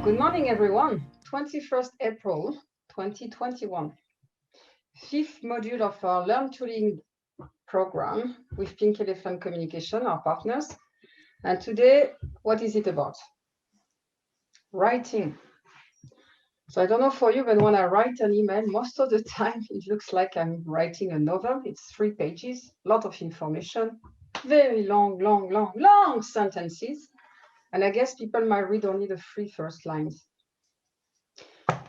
Good morning, everyone. 21st April 2021. Fifth module of our Learn to Lead program with Pink Elephant Communication, our partners. And today, what is it about? Writing. So I don't know for you, but when I write an email, most of the time it looks like I'm writing a novel. It's 3 pages, a lot of information, very long sentences. And I guess people might read only the 3 first lines.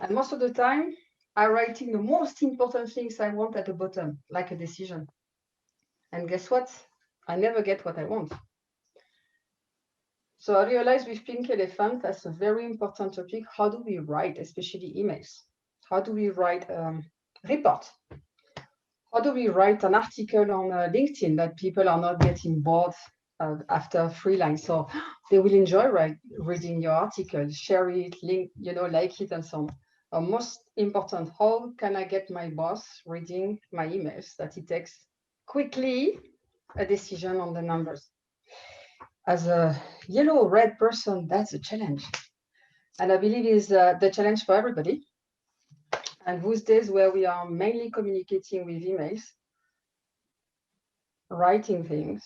And most of the time, I'm writing the most important things I want at the bottom, like a decision. And guess what? I never get what I want. So I realized with Pink Elephant, that's a very important topic. How do we write, especially emails? How do we write a report? How do we write an article on LinkedIn that people are not getting bored after 3 lines? So they will enjoy reading your article, share it, link, like it, and so on. Most important, how can I get my boss reading my emails that he takes quickly a decision on the numbers? As a yellow-red person, that's a challenge. And I believe is the challenge for everybody. And those days where we are mainly communicating with emails, writing things,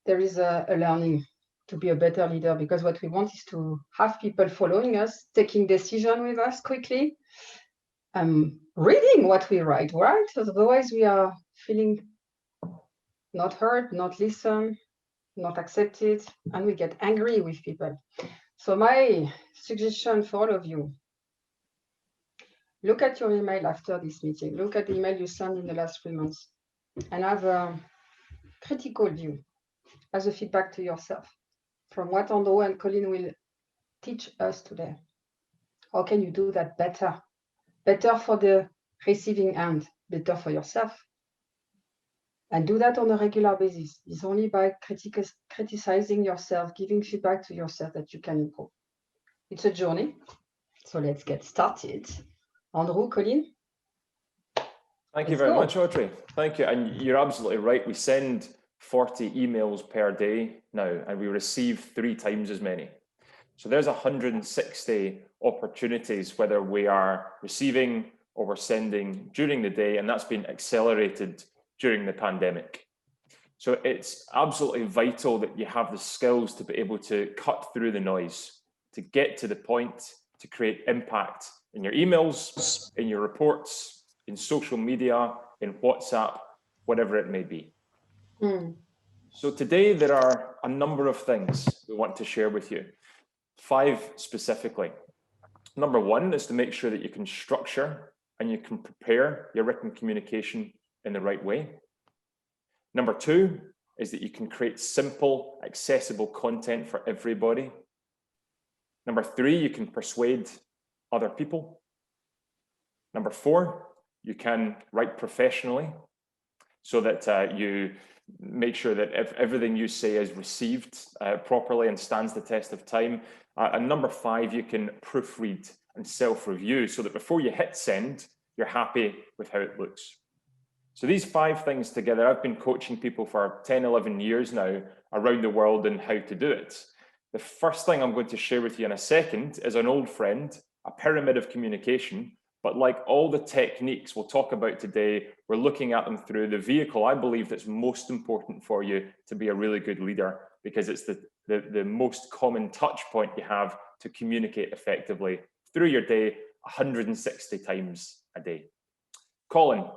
there is a learning to be a better leader, because what we want is to have people following us, taking decision with us quickly, reading what we write, right? Otherwise we are feeling not heard, not listened, not accepted, and we get angry with people. So my suggestion for all of you, look at your email after this meeting, look at the email you sent in the last 3 months, and have a critical view as a feedback to yourself from what Andrew and Colin will teach us today. How can you do that better? Better for the receiving end, better for yourself. And do that on a regular basis. It's only by criticizing yourself, giving feedback to yourself that you can improve. It's a journey. So let's get started. Andrew, Colin? Thank you very much, Audrey. Thank you. And you're absolutely right. We send 40 emails per day now, and we receive 3 times as many. So there's 160 opportunities, whether we are receiving or we're sending during the day, and that's been accelerated during the pandemic. So it's absolutely vital that you have the skills to be able to cut through the noise, to get to the point, to create impact in your emails, in your reports, in social media, in WhatsApp, whatever it may be. So today there are a number of things we want to share with you, 5 specifically. Number 1 is to make sure that you can structure and you can prepare your written communication in the right way. Number 2 is that you can create simple, accessible content for everybody. Number 3, you can persuade other people. Number 4, you can write professionally so that you make sure that everything you say is received properly and stands the test of time. And number 5, you can proofread and self-review so that before you hit send, you're happy with how it looks. So these 5 things together, I've been coaching people for 10, 11 years now around the world on how to do it. The first thing I'm going to share with you in a second is an old friend, a pyramid of communication. But like all the techniques we'll talk about today, we're looking at them through the vehicle I believe that's most important for you to be a really good leader, because it's the most common touch point you have to communicate effectively through your day 160 times a day. Colin, would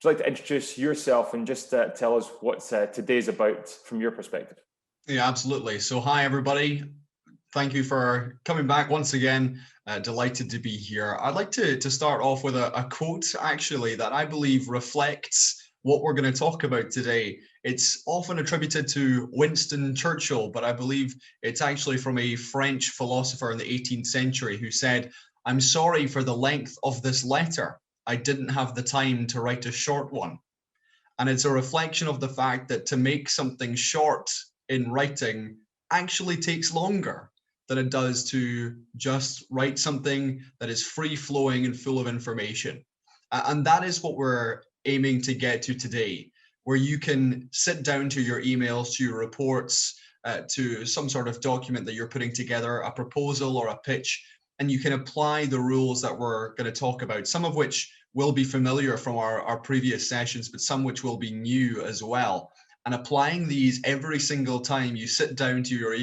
you like to introduce yourself and just tell us what today's about from your perspective? Yeah, absolutely. So hi, everybody. Thank you for coming back once again. Delighted to be here. I'd like to start off with a quote, actually, that I believe reflects what we're going to talk about today. It's often attributed to Winston Churchill, but I believe it's actually from a French philosopher in the 18th century who said, "I'm sorry for the length of this letter. I didn't have the time to write a short one." And it's a reflection of the fact that to make something short in writing actually takes longer than it does to just write something that is free-flowing and full of information. And that is what we're aiming to get to today, where you can sit down to your emails, to your reports, to some sort of document that you're putting together, a proposal or a pitch, and you can apply the rules that we're going to talk about, some of which will be familiar from our previous sessions, but some which will be new as well. And applying these every single time you sit down to your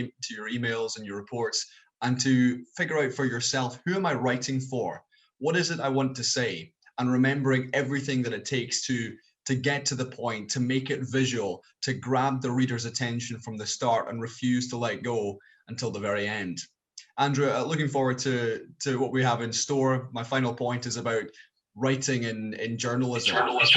emails and your reports, and to figure out for yourself, who am I writing for? What is it I want to say? And remembering everything that it takes to get to the point, to make it visual, to grab the reader's attention from the start and refuse to let go until the very end. Andrew, looking forward to what we have in store. My final point is about writing in journalism, because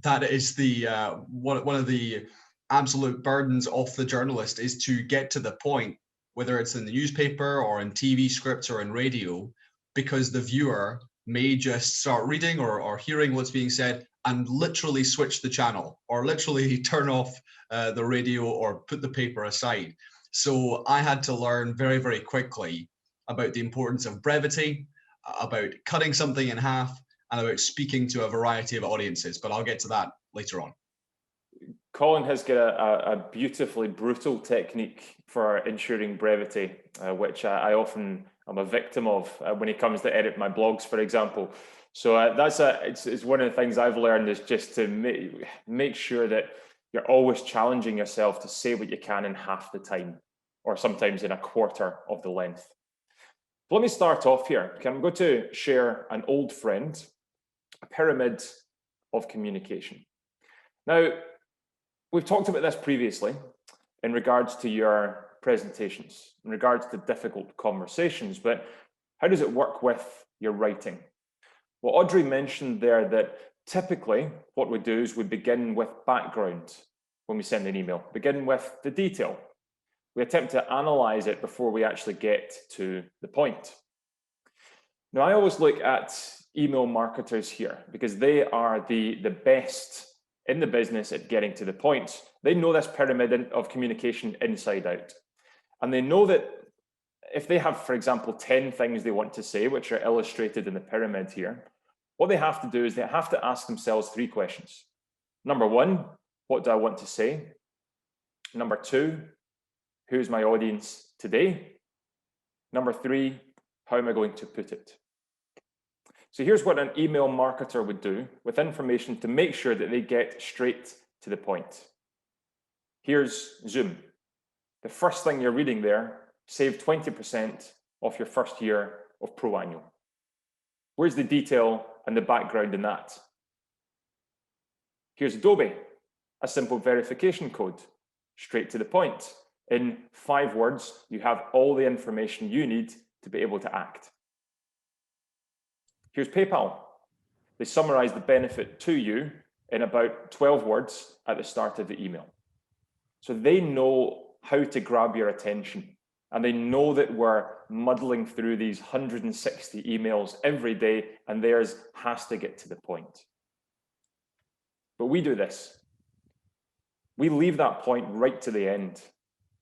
that is the one of the absolute burdens of the journalist, is to get to the point, whether it's in the newspaper or in TV scripts or in radio, because the viewer may just start reading or hearing what's being said and literally switch the channel, or literally turn off the radio or put the paper aside. So I had to learn very, very quickly about the importance of brevity, about cutting something in half, and about speaking to a variety of audiences. But I'll get to that later on. Colin has got a beautifully brutal technique for ensuring brevity, which I often am a victim of when it comes to edit my blogs, for example. So it's one of the things I've learned, is just to make sure that you're always challenging yourself to say what you can in half the time, or sometimes in a quarter of the length. So let me start off here. Okay, I'm going to share an old friend, a pyramid of communication. Now, we've talked about this previously in regards to your presentations, in regards to difficult conversations, but how does it work with your writing? Well, Audrey mentioned there that typically what we do is we begin with background when we send an email, begin with the detail. We attempt to analyze it before we actually get to the point. Now, I always look at email marketers here because they are the best in the business at getting to the point. They know this pyramid of communication inside out. And they know that if they have, for example, 10 things they want to say, which are illustrated in the pyramid here, what they have to do is they have to ask themselves 3 questions. Number 1, what do I want to say? Number 2, who's my audience today? Number 3, how am I going to put it? So here's what an email marketer would do with information to make sure that they get straight to the point. Here's Zoom. The first thing you're reading there, save 20% off your first year of Pro Annual. Where's the detail and the background in that? Here's Adobe, a simple verification code, straight to the point. In 5 words, you have all the information you need to be able to act. Here's PayPal. They summarize the benefit to you in about 12 words at the start of the email. So they know how to grab your attention, and they know that we're muddling through these 160 emails every day, and theirs has to get to the point. But we do this. We leave that point right to the end,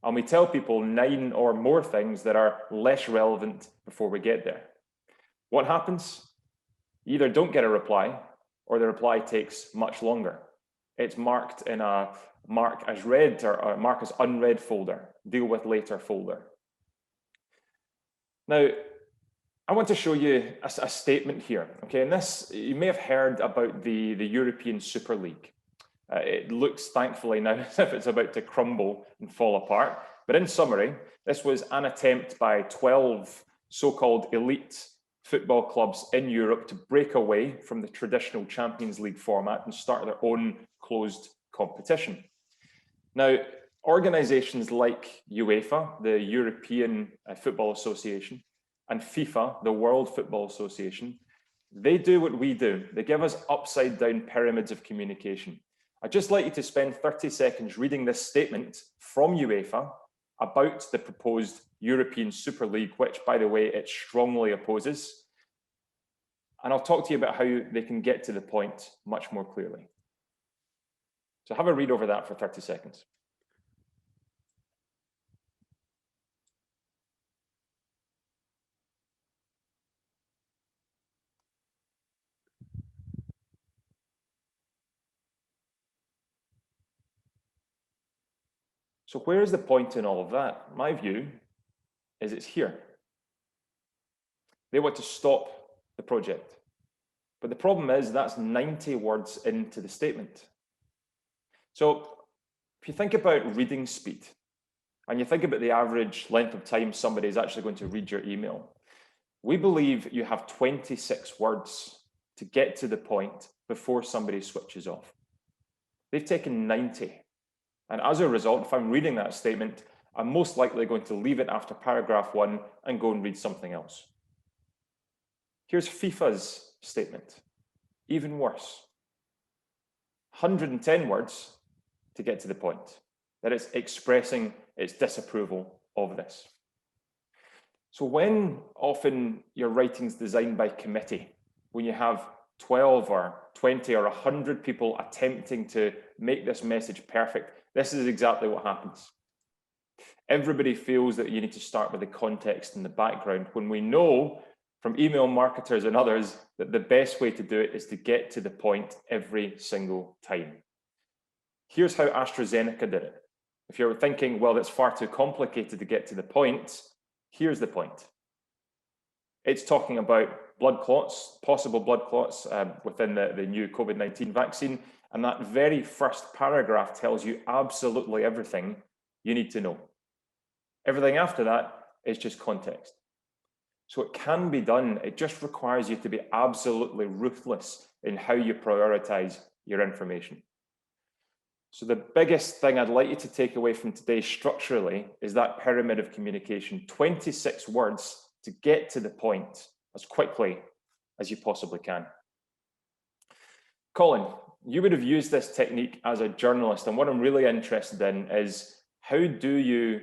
and we tell people 9 or more things that are less relevant before we get there. What happens? You either don't get a reply, or the reply takes much longer. It's marked in a mark as read or mark as unread folder, deal with later folder. Now, I want to show you a statement here. Okay, and this, you may have heard about the European Super League. It looks, thankfully, now as if it's about to crumble and fall apart. But in summary, this was an attempt by 12 so-called elite football clubs in Europe to break away from the traditional Champions League format and start their own closed competition. Now, organizations like UEFA, the European Football Association, and FIFA, the World Football Association, they do what we do. They give us upside down pyramids of communication. I'd just like you to spend 30 seconds reading this statement from UEFA about the proposed European Super League, which, by the way, it strongly opposes. And I'll talk to you about how they can get to the point much more clearly. So have a read over that for 30 seconds. So where is the point in all of that? My view is it's here. They want to stop the project. But the problem is that's 90 words into the statement. So if you think about reading speed, and you think about the average length of time somebody is actually going to read your email, we believe you have 26 words to get to the point before somebody switches off. They've taken 90. And as a result, if I'm reading that statement, I'm most likely going to leave it after paragraph 1 and go and read something else. Here's FIFA's statement, even worse. 110 words to get to the point, that it's expressing its disapproval of this. So when often your writing's designed by committee, when you have 12 or 20 or 100 people attempting to make this message perfect, this is exactly what happens. Everybody feels that you need to start with the context and the background, when we know from email marketers and others that the best way to do it is to get to the point every single time. Here's how AstraZeneca did it. If you're thinking, well, that's far too complicated to get to the point, here's the point. It's talking about blood clots, possible blood clots within the new COVID-19 vaccine. And that very first paragraph tells you absolutely everything you need to know. Everything after that is just context. So it can be done. It just requires you to be absolutely ruthless in how you prioritize your information. So the biggest thing I'd like you to take away from today structurally is that pyramid of communication, 26 words to get to the point as quickly as you possibly can. Colin, you would have used this technique as a journalist, and what I'm really interested in is how do you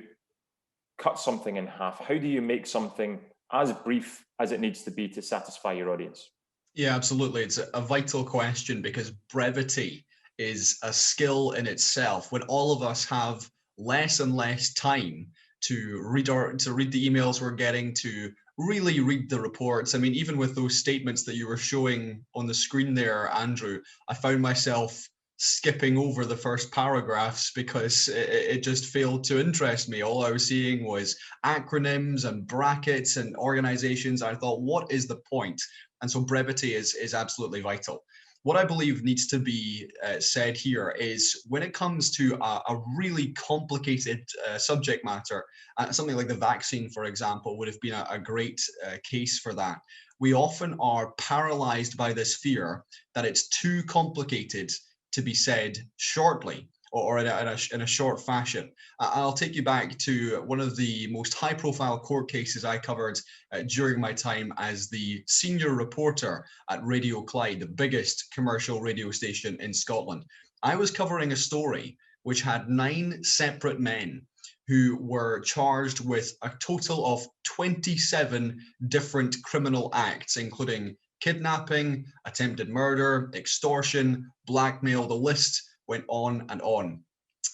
cut something in half? How do you make something as brief as it needs to be to satisfy your audience? Yeah, absolutely. It's a vital question because brevity is a skill in itself. When all of us have less and less time to read the emails we're getting, to really read the reports. I mean, even with those statements that you were showing on the screen there, Andrew, I found myself skipping over the first paragraphs because it just failed to interest me. All I was seeing was acronyms and brackets and organizations. I thought, what is the point? And so brevity is absolutely vital. What I believe needs to be said here is when it comes to a really complicated subject matter, something like the vaccine, for example, would have been a great case for that. We often are paralyzed by this fear that it's too complicated to be said shortly or in a short fashion. I'll take you back to one of the most high-profile court cases I covered during my time as the senior reporter at Radio Clyde, the biggest commercial radio station in Scotland. I was covering a story which had 9 separate men who were charged with a total of 27 different criminal acts, including kidnapping, attempted murder, extortion, blackmail. The list went on and on.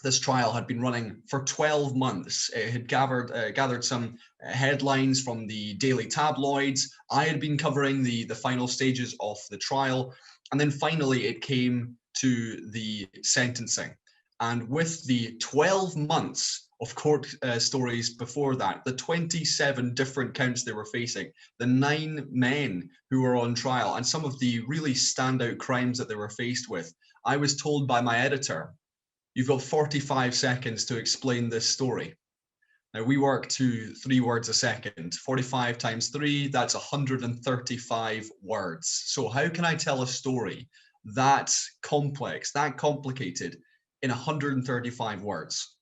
This trial had been running for 12 months. It had gathered some headlines from the daily tabloids. I had been covering the final stages of the trial. And then finally it came to the sentencing. And with the 12 months of court stories before that, the 27 different counts they were facing, the 9 men who were on trial, and some of the really standout crimes that they were faced with, I was told by my editor, you've got 45 seconds to explain this story. Now we work to 3 words a second. 45 times 3, that's 135 words. So how can I tell a story that complex, that complicated in 135 words?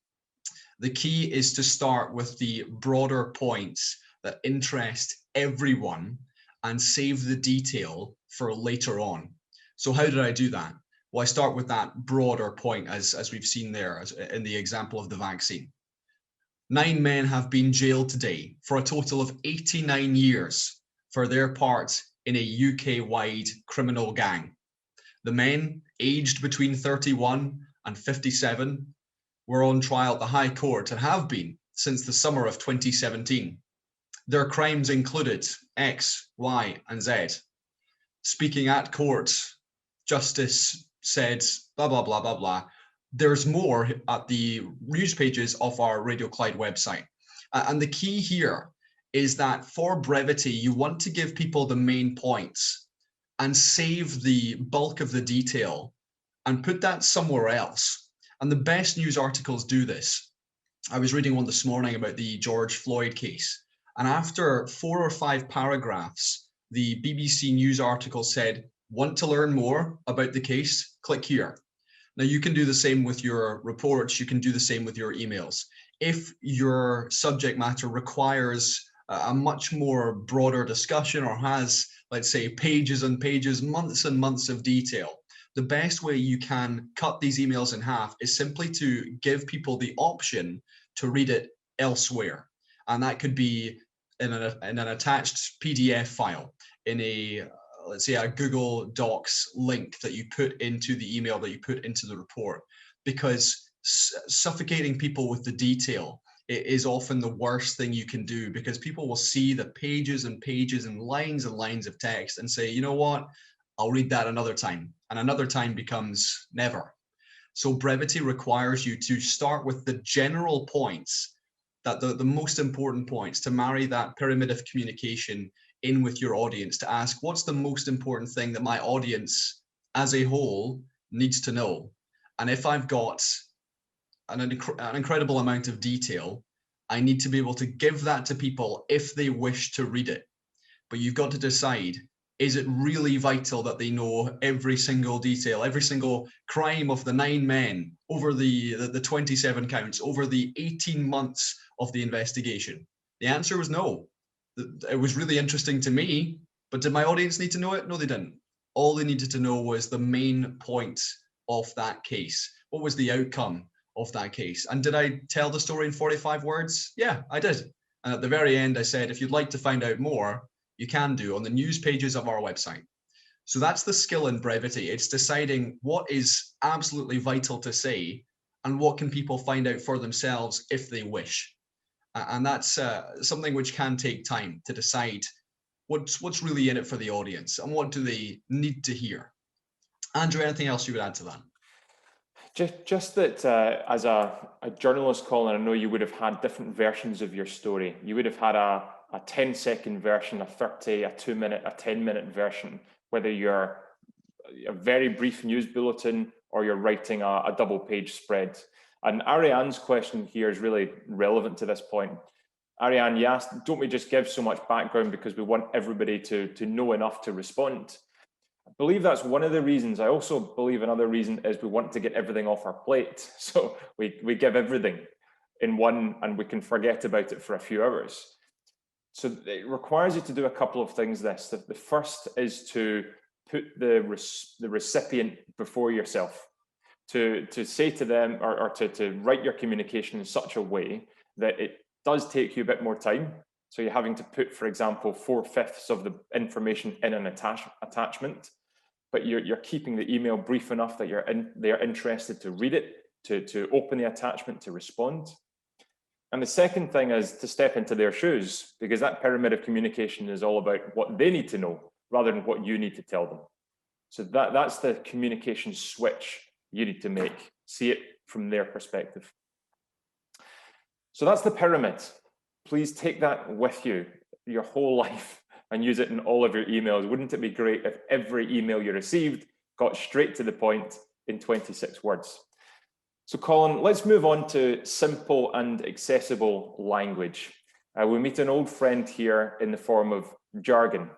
The key is to start with the broader points that interest everyone and save the detail for later on. So how did I do that? Well, I start with that broader point as we've seen there in the example of the vaccine. 9 men have been jailed today for a total of 89 years for their part in a UK-wide criminal gang. The men, aged between 31 and 57, were on trial at the High Court and have been since the summer of 2017. Their crimes included X, Y, and Z. Speaking at court, Justice said, blah, blah, blah, blah, blah. there's more at the news pages of our Radio Clyde website. And the key here is that for brevity, you want to give people the main points and save the bulk of the detail and put that somewhere else. And the best news articles do this. I was reading one this morning about the George Floyd case. And after 4 or 5 paragraphs, the BBC News article said, want to learn more about the case? Click here. Now you can do the same with your reports. You can do the same with your emails. If your subject matter requires a much more broader discussion or has, let's say, pages and pages, months and months of detail, the best way you can cut these emails in half is simply to give people the option to read it elsewhere. And that could be in an attached PDF file, in a, let's say, a Google Docs link that you put into the email, that you put into the report, because suffocating people with the detail is often the worst thing you can do, because people will see the pages and pages and lines of text and say, you know what, I'll read that another time, and another time becomes never. So brevity requires you to start with the general points, that the most important points, to marry that pyramid of communication in with your audience, to ask, what's the most important thing that my audience as a whole needs to know? And if I've got an incredible amount of detail, I need to be able to give that to people if they wish to read it. But you've got to decide, is it really vital that they know every single detail, every single crime of the 9 men over the 27 counts, over the 18 months of the investigation? The answer was no. It was really interesting to me, but did my audience need to know it? No, they didn't. All they needed to know was the main point of that case. What was the outcome of that case? And did I tell the story in 45 words? Yeah, I did. And at the very end, I said, if you'd like to find out more, you can do on the news pages of our website. So that's the skill in brevity. It's deciding what is absolutely vital to say and what can people find out for themselves if they wish. And that's something which can take time to decide what's really in it for the audience and what do they need to hear. Andrew, anything else you would add to that? Just that as a journalist, Colin, I know you would have had different versions of your story. You would have had a 10-second version, a 30, a 2-minute, a 10-minute version, whether you're a very brief news bulletin or you're writing a double-page spread. And Ariane's question here is really relevant to this point. Ariane, you asked, don't we just give so much background because we want everybody to know enough to respond? I believe that's one of the reasons. I also believe another reason is we want to get everything off our plate. So we give everything in one and we can forget about it for a few hours. So it requires you to do a couple of things. The first is to put the recipient before yourself, to say to them or to write your communication in such a way that it does take you a bit more time. So you're having to put, for example, 4/5 of the information in an attachment, but you're keeping the email brief enough that they're interested to read it, to open the attachment, to respond. And the second thing is to step into their shoes, because that pyramid of communication is all about what they need to know rather than what you need to tell them. So that's the communication switch you need to make. See it from their perspective. So that's the pyramid. Please take that with you your whole life and use it in all of your emails. Wouldn't it be great if every email you received got straight to the point in 26 words? So Colin, let's move on to simple and accessible language. We meet an old friend here in the form of jargon.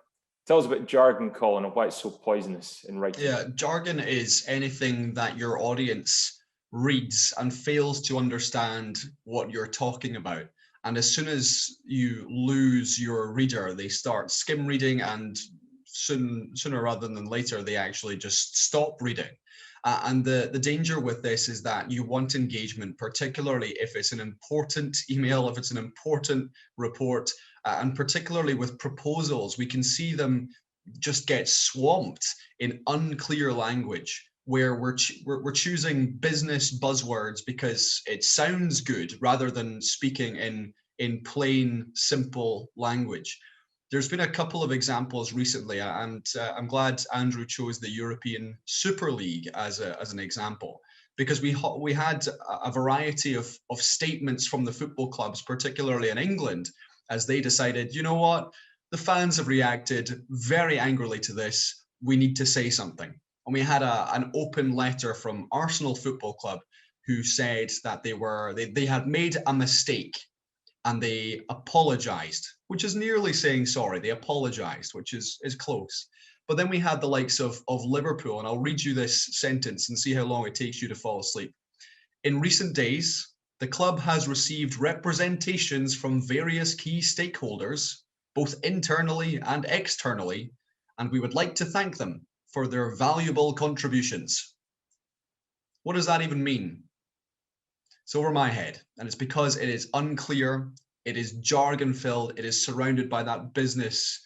Tell us about jargon, Colin, and why it's so poisonous in writing. Yeah, jargon is anything that your audience reads and fails to understand what you're talking about. And as soon as you lose your reader, they start skim reading, and sooner rather than later, they actually just stop reading. And the danger with this is that you want engagement, particularly if it's an important email, if it's an important report, and particularly with proposals, we can see them just get swamped in unclear language, where we're choosing business buzzwords because it sounds good rather than speaking in plain, simple language. There's been a couple of examples recently, and I'm glad Andrew chose the European Super League as an example. because we had a variety of statements from the football clubs, particularly in England, as they decided, you know what, the fans have reacted very angrily to this. We need to say something. And we had an open letter from Arsenal Football Club who said that they had made a mistake and they apologized, which is nearly saying sorry. They apologized, which is close. But then we had the likes of Liverpool, and I'll read you this sentence and see how long it takes you to fall asleep. In recent days, the club has received representations from various key stakeholders, both internally and externally, and we would like to thank them for their valuable contributions. What does that even mean? It's over my head, and it's because it is unclear, it is jargon-filled, it is surrounded by that business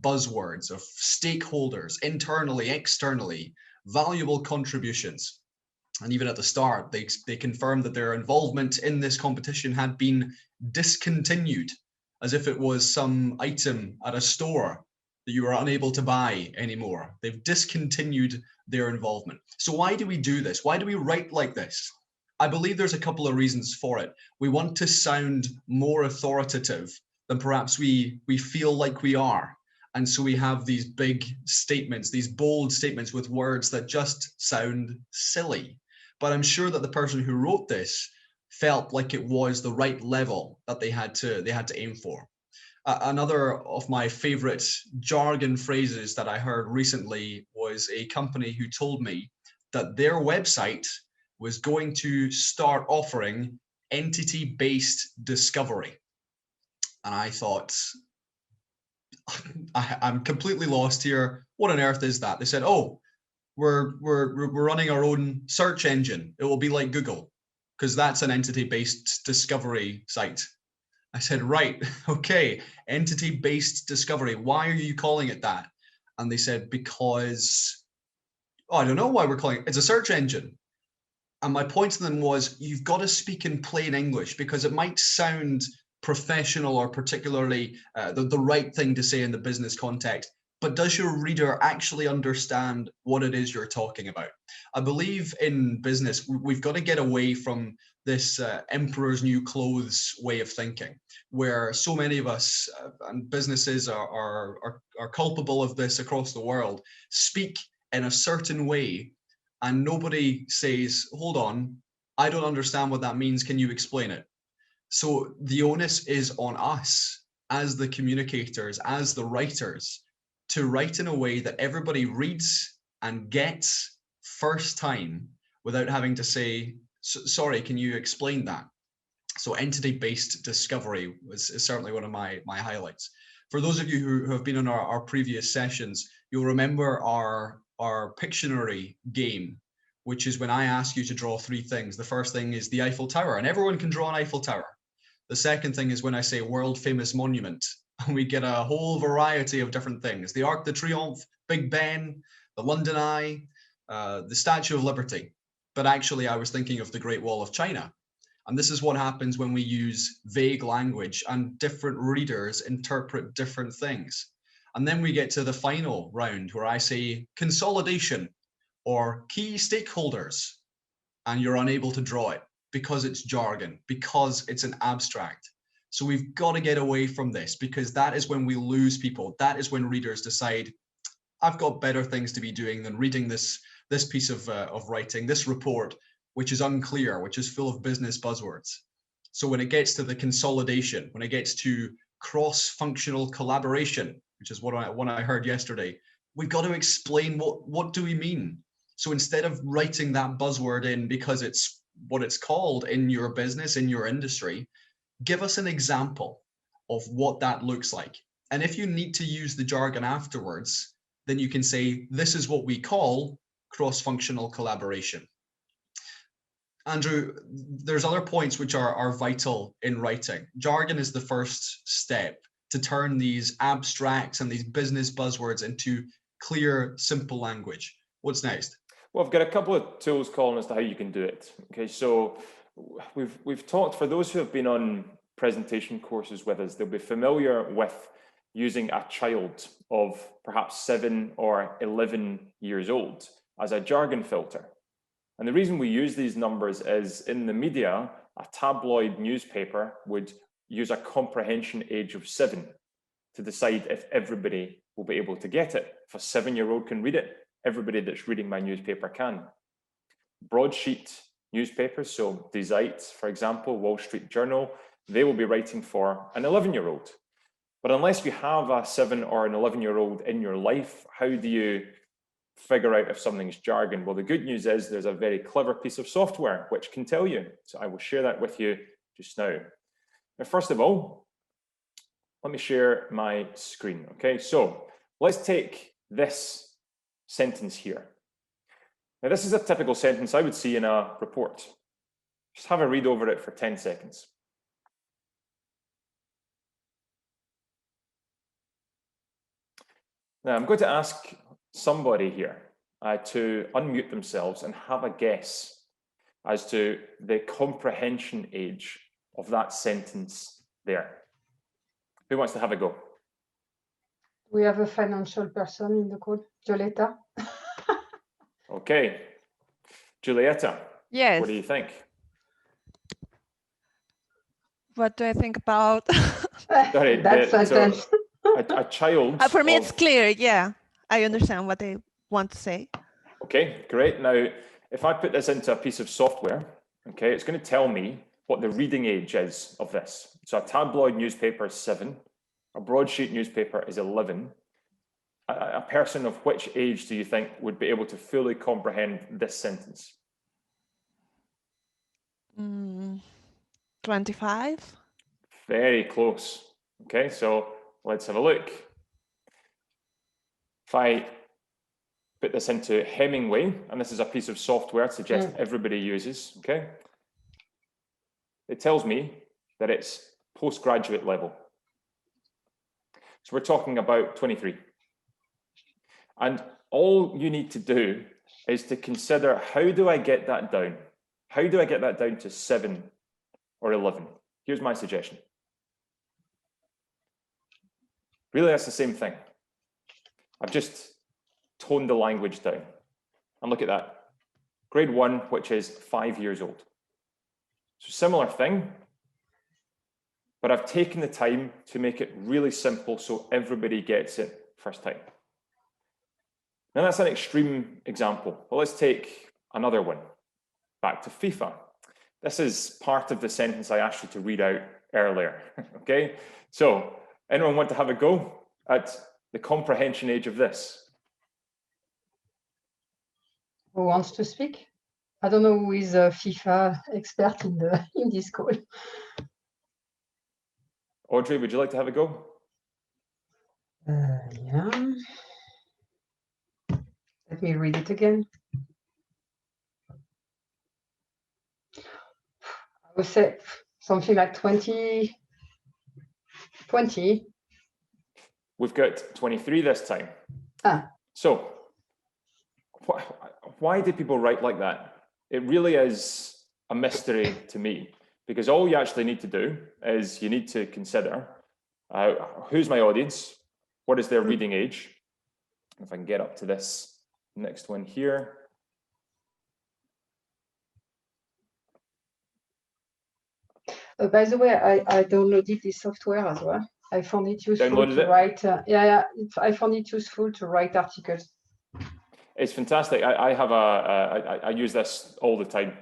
buzzwords of stakeholders, internally, externally, valuable contributions. And even at the start, they confirmed that their involvement in this competition had been discontinued, as if it was some item at a store that you are unable to buy anymore. They've discontinued their involvement. So why do we do this? Why do we write like this? I believe there's a couple of reasons for it. We want to sound more authoritative than perhaps we feel like we are. And so we have these big statements, these bold statements with words that just sound silly. But I'm sure that the person who wrote this felt like it was the right level that they had to aim for. Another of my favorite jargon phrases that I heard recently was a company who told me that their website was going to start offering entity-based discovery. And I thought, I'm completely lost here. What on earth is that? They said, oh, we're running our own search engine. It will be like Google, because that's an entity-based discovery site. I said, right, okay, entity-based discovery. Why are you calling it that? And they said, because, oh, I don't know why we're calling it. It's a search engine. And my point to them was, you've got to speak in plain English, because it might sound professional or particularly the right thing to say in the business context, but does your reader actually understand what it is you're talking about? I believe in business, we've got to get away from this emperor's new clothes way of thinking, where so many of us and businesses are culpable of this across the world, speak in a certain way, and nobody says, hold on, I don't understand what that means. Can you explain it? So the onus is on us as the communicators, as the writers, to write in a way that everybody reads and gets first time without having to say, sorry, can you explain that? So entity-based discovery is certainly one of my highlights. For those of you who have been on our previous sessions, you'll remember our Pictionary game, which is when I ask you to draw three things. The first thing is the Eiffel Tower, and everyone can draw an Eiffel Tower. The second thing is when I say world famous monument, and we get a whole variety of different things. The Arc de Triomphe, Big Ben, the London Eye, the Statue of Liberty. But actually I was thinking of the Great Wall of China. And this is what happens when we use vague language and different readers interpret different things. And then we get to the final round where I say consolidation or key stakeholders, and you're unable to draw it because it's jargon, because it's an abstract. So we've got to get away from this, because that is when we lose people. That is when readers decide, I've got better things to be doing than reading this piece of writing, this report, which is unclear, which is full of business buzzwords. So when it gets to the consolidation, when it gets to cross-functional collaboration, which is what I heard yesterday, we've got to explain what do we mean. So instead of writing that buzzword in because it's what it's called in your business, in your industry, give us an example of what that looks like. And if you need to use the jargon afterwards, then you can say, this is what we call cross-functional collaboration. Andrew, there's other points which are vital in writing. Jargon is the first step to turn these abstracts and these business buzzwords into clear, simple language. What's next? Well, I've got a couple of tools, Colin, as to how you can do it. Okay, so we've talked, for those who have been on presentation courses with us, they'll be familiar with using a child of perhaps 7 or 11 years old as a jargon filter. And the reason we use these numbers is in the media, a tabloid newspaper would use a comprehension age of 7 to decide if everybody will be able to get it. If a 7-year-old can read it, everybody that's reading my newspaper can. Broadsheet newspapers, so Die Zeit, for example, Wall Street Journal, they will be writing for an 11-year-old. But unless you have a 7 or an 11-year-old in your life, how do you figure out if something's jargon? Well, the good news is there's a very clever piece of software which can tell you. So I will share that with you just now. Now, first of all, let me share my screen. Okay, so let's take this sentence here. Now, this is a typical sentence I would see in a report. Just have a read over it for 10 seconds. Now, I'm going to ask somebody here to unmute themselves and have a guess as to the comprehension age of that sentence there. Who wants to have a go? We have a financial person in the call, Giulietta. Okay, Giulietta. Yes. What do you think? What do I think about? Sorry, that sentence. A child. For me, it's clear. Yeah, I understand what they want to say. Okay, great. Now, if I put this into a piece of software, okay, it's going to tell me what the reading age is of this. So a tabloid newspaper is 7, a broadsheet newspaper is 11. A person of which age do you think would be able to fully comprehend this sentence? 25. Very close. Okay, so let's have a look. If I put this into Hemingway, and this is a piece of software I suggest everybody uses, okay? It tells me that it's postgraduate level. So we're talking about 23. And all you need to do is to consider, how do I get that down? How do I get that down to 7 or 11? Here's my suggestion. Really, that's the same thing. I've just toned the language down. And look at that. Grade 1, which is 5 years old. So similar thing, but I've taken the time to make it really simple so everybody gets it first time. Now that's an extreme example, but let's take another one. Back to FIFA. This is part of the sentence I asked you to read out earlier, okay? So anyone want to have a go at the comprehension age of this? Who wants to speak? I don't know who is a FIFA expert in this call. Audrey, would you like to have a go? Yeah. Let me read it again. I would say something like 20. We've got 23 this time. So why do people write like that? It really is a mystery to me, because all you actually need to do is you need to consider who's my audience, what is their reading age. If I can get up to this next one here. By the way, I downloaded this software as well. I found it useful to write. I found it useful to write articles. It's fantastic. I use this all the time,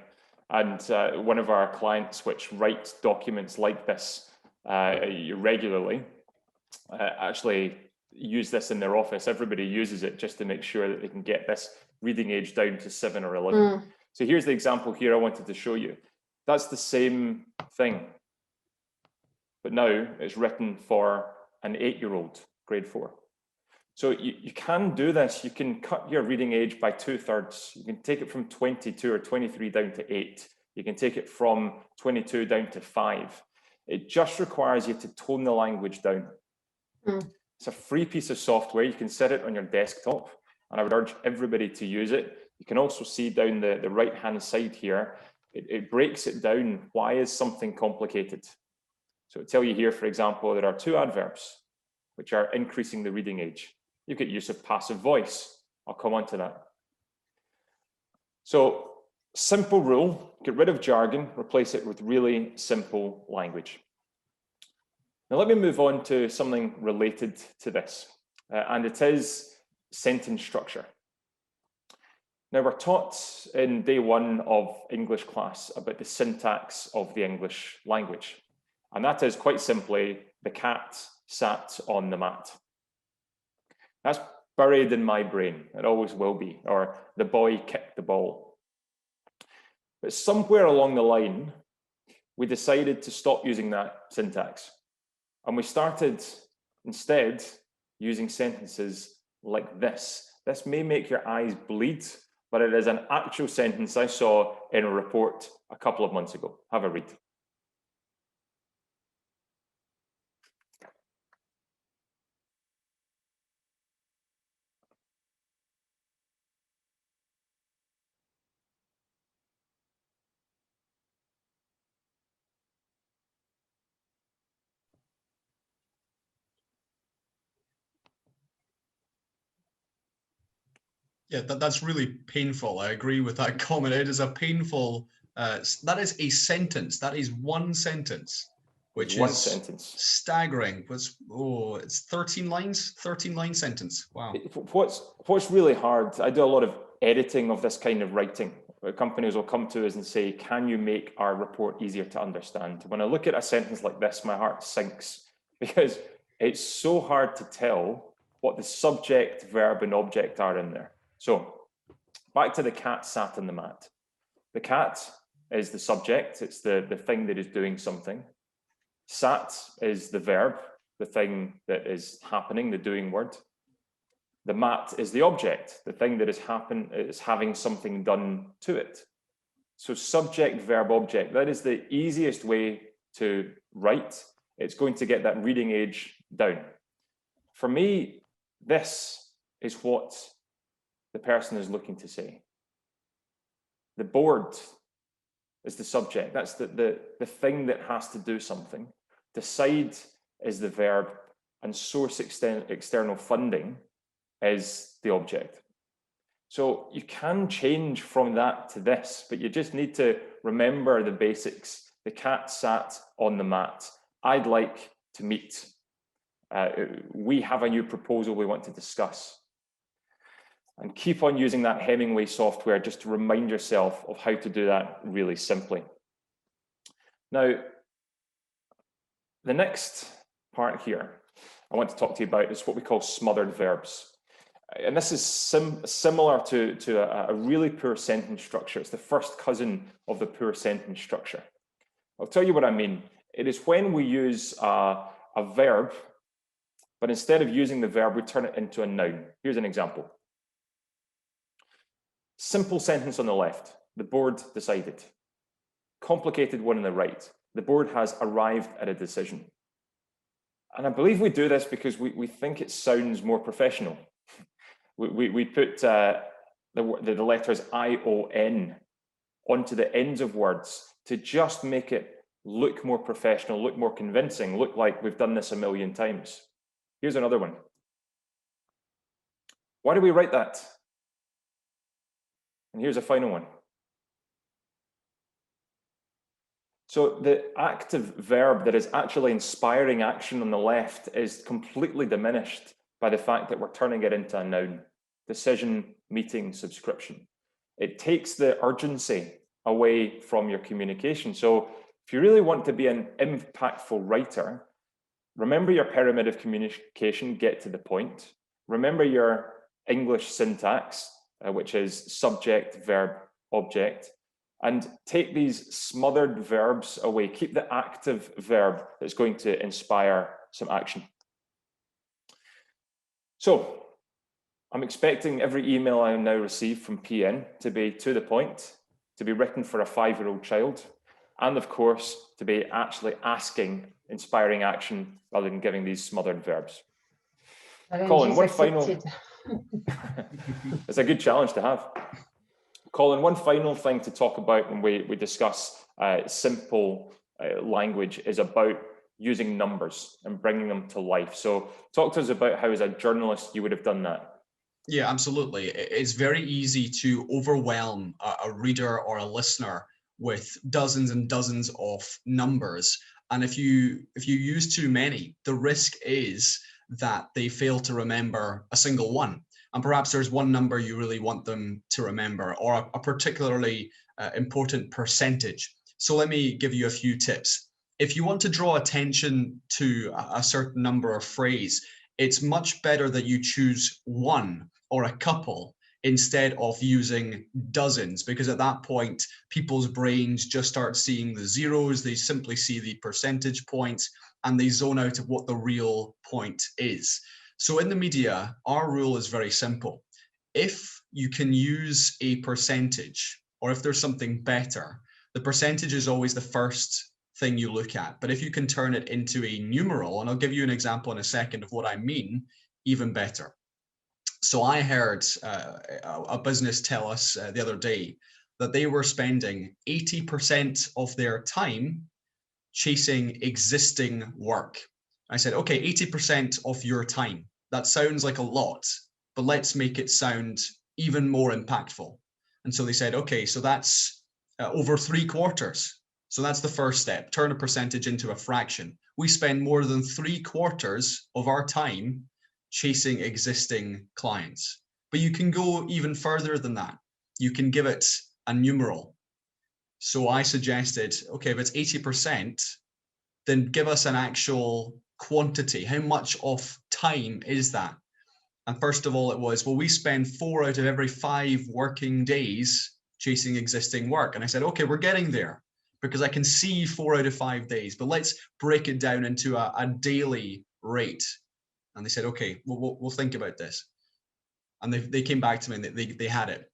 and one of our clients, which writes documents like this regularly, actually use this in their office. Everybody uses it just to make sure that they can get this reading age down to 7 or 11. So here's the example here I wanted to show you. That's the same thing, but now it's written for an 8-year-old, grade 4. So you can do this. You can cut your reading age by 2/3. You can take it from 22 or 23 down to 8. You can take it from 22 down to 5. It just requires you to tone the language down. It's a free piece of software. You can set it on your desktop, and I would urge everybody to use it. You can also see down the right-hand side here, it breaks it down. Why is something complicated? So it'll tell you here, for example, there are 2 adverbs which are increasing the reading age. You get use of passive voice. I'll come on to that. So Simple rule, get rid of jargon, replace it with really simple language. Now let me move on to something related to this, and it is sentence structure. Now we're taught in day one of English class about the syntax of the English language. And that is quite simply, the cat sat on the mat. That's buried in my brain, it always will be, or the boy kicked the ball. But somewhere along the line, we decided to stop using that syntax. And we started instead using sentences like this. This may make your eyes bleed, but it is an actual sentence I saw in a report a couple of months ago. Have a read. Yeah, that's really painful. I agree with that comment. It is a painful, that is a sentence. That is one sentence, which one is sentence. Staggering. It's 13 lines, 13-line sentence. Wow. What's really hard, I do a lot of editing of this kind of writing. Companies will come to us and say, can you make our report easier to understand? When I look at a sentence like this, my heart sinks because it's so hard to tell what the subject, verb, and object are in there. So back to the cat sat on the mat. The cat is the subject. It's the thing that is doing something. Sat is the verb, the thing that is happening, the doing word. The mat is the object, the thing that is having something done to it. So subject, verb, object, that is the easiest way to write. It's going to get that reading age down. For me, this is what the person is looking to say. The board is the subject. That's the thing that has to do something. Decide is the verb, and source external funding is the object. So you can change from that to this, but you just need to remember the basics. The cat sat on the mat. I'd like to meet. We have a new proposal we want to discuss. And keep on using that Hemingway software just to remind yourself of how to do that really simply. Now, the next part here I want to talk to you about is what we call smothered verbs. And this is similar to a really poor sentence structure. It's the first cousin of the poor sentence structure. I'll tell you what I mean. It is when we use a verb, but instead of using the verb, we turn it into a noun. Here's an example. Simple sentence on the left, the board decided. Complicated one on the right, the board has arrived at a decision. And I believe we do this because we think it sounds more professional. We put the letters I-O-N onto the ends of words to just make it look more professional, look more convincing, look like we've done this a million times. Here's another one. Why do we write that? And here's a final one. So the active verb that is actually inspiring action on the left is completely diminished by the fact that we're turning it into a noun. Decision, meeting, subscription. It takes the urgency away from your communication. So if you really want to be an impactful writer, remember your pyramid of communication, get to the point. Remember your English syntax, which is subject, verb, object, and take these smothered verbs away. Keep the active verb that's going to inspire some action. So I'm expecting every email I now receive from PN to be to the point, to be written for a 5-year-old child, and of course, to be actually asking inspiring action rather than giving these smothered verbs. Colin, one final... It's a good challenge to have. Colin, one final thing to talk about when we discuss simple language is about using numbers and bringing them to life. So talk to us about how, as a journalist, you would have done that. Yeah, absolutely. It's very easy to overwhelm a reader or a listener with dozens and dozens of numbers. And if you use too many, the risk is that they fail to remember a single one. And perhaps there's one number you really want them to remember, or a particularly important percentage. So let me give you a few tips. If you want to draw attention to a certain number or phrase, it's much better that you choose one or a couple instead of using dozens, because at that point, people's brains just start seeing the zeros, they simply see the percentage points, and they zone out of what the real point is. So in the media, our rule is very simple. If you can use a percentage, or if there's something better, the percentage is always the first thing you look at. But if you can turn it into a numeral, and I'll give you an example in a second of what I mean, even better. So I heard a business tell us the other day that they were spending 80% of their time chasing existing work. I said, okay, 80% of your time. That sounds like a lot, but let's make it sound even more impactful. And so they said, okay, so that's over 3/4. So that's the first step, turn a percentage into a fraction. We spend more than 3/4 of our time chasing existing clients. But you can go even further than that. You can give it a numeral. So I suggested, okay, if it's 80%, then give us an actual quantity. How much of time is that? And first of all, it was, well, we spend 4 out of every 5 working days chasing existing work. And I said, okay, we're getting there, because I can see 4 out of 5 days, but let's break it down into a daily rate. And they said, okay, we'll think about this. And they came back to me and they had it.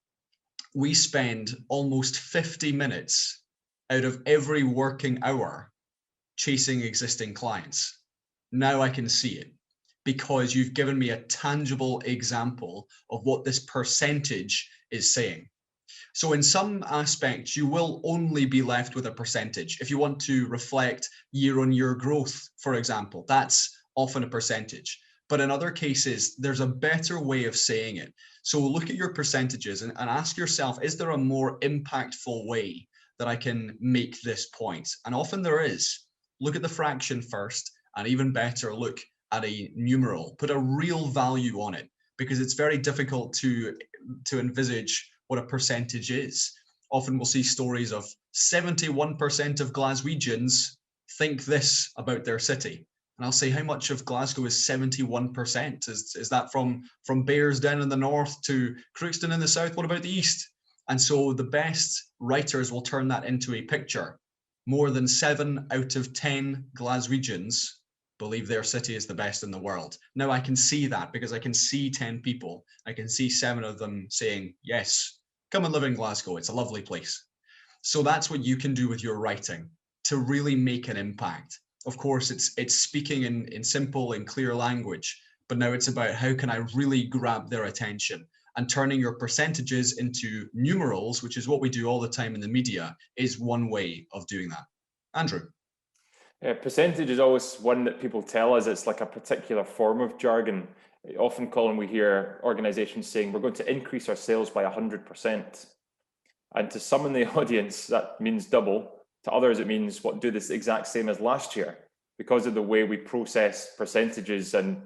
We spend almost 50 minutes out of every working hour chasing existing clients. Now I can see it, because you've given me a tangible example of what this percentage is saying. So in some aspects, you will only be left with a percentage. If you want to reflect year-on-year growth, for example, that's often a percentage. But in other cases, there's a better way of saying it. So look at your percentages and ask yourself, is there a more impactful way that I can make this point? And often there is. Look at the fraction first, and even better, look at a numeral. Put a real value on it, because it's very difficult to envisage what a percentage is. Often we'll see stories of 71% of Glaswegians think this about their city. And I'll say, how much of Glasgow is 71%? Is that from Bearsden in the north to Crookston in the south? What about the east? And so the best writers will turn that into a picture. More than 7 out of 10 Glaswegians believe their city is the best in the world. Now I can see that, because I can see 10 people. I can see 7 of them saying, yes, come and live in Glasgow. It's a lovely place. So that's what you can do with your writing to really make an impact. Of course, it's speaking in simple and clear language, but now it's about how can I really grab their attention, and turning your percentages into numerals, which is what we do all the time in the media, is one way of doing that. Andrew. Percentage is always one that people tell us it's like a particular form of jargon. Often, Colin, we hear organizations saying we're going to increase our sales by 100%. And to some in the audience, that means double. To others, it means what, do this exact same as last year, because of the way we process percentages and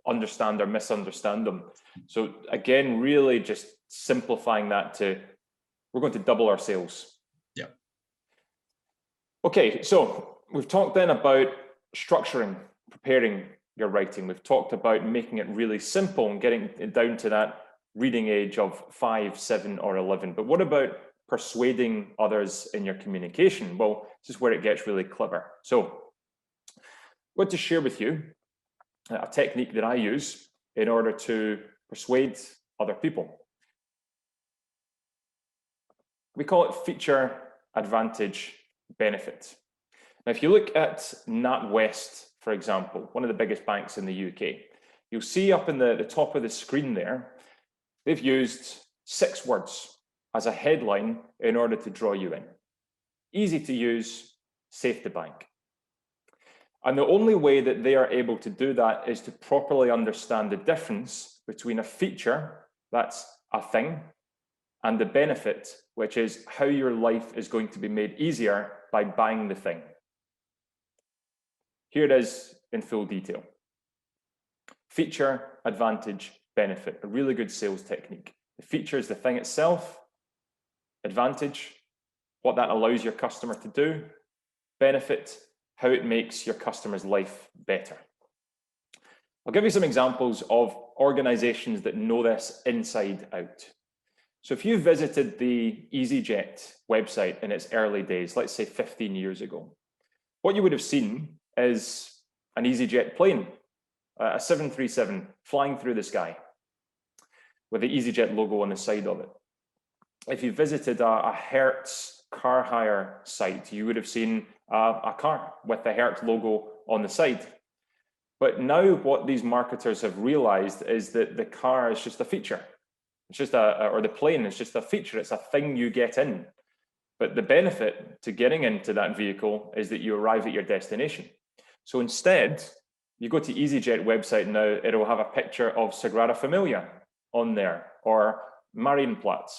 understand or misunderstand them. So again, really just simplifying that to, we're going to double our sales. Yeah. Okay, so we've talked then about structuring, preparing your writing. We've talked about making it really simple and getting it down to that reading age of 5, 7, or 11. But what about persuading others in your communication? Well, this is where it gets really clever. So I want to share with you a technique that I use in order to persuade other people. We call it feature, advantage, benefit. Now, if you look at NatWest, for example, one of the biggest banks in the UK, you'll see up in the top of the screen there, they've used 6 words as a headline in order to draw you in. Easy to use, safe to bank. And the only way that they are able to do that is to properly understand the difference between a feature that's a thing, and the benefit, which is how your life is going to be made easier by buying the thing. Here it is in full detail. Feature, advantage, benefit, a really good sales technique. The feature is the thing itself. Advantage, what that allows your customer to do. Benefit, how it makes your customer's life better. I'll give you some examples of organizations that know this inside out. So if you visited the EasyJet website in its early days, let's say 15 years ago, what you would have seen is an EasyJet plane, a 737 flying through the sky with the EasyJet logo on the side of it. If you visited a Hertz car hire site, you would have seen a car with the Hertz logo on the side. But now what these marketers have realized is that the car is just a feature. It's just or the plane is just a feature. It's a thing you get in. But the benefit to getting into that vehicle is that you arrive at your destination. So instead, you go to EasyJet website now, it'll have a picture of Sagrada Familia on there, or Marienplatz.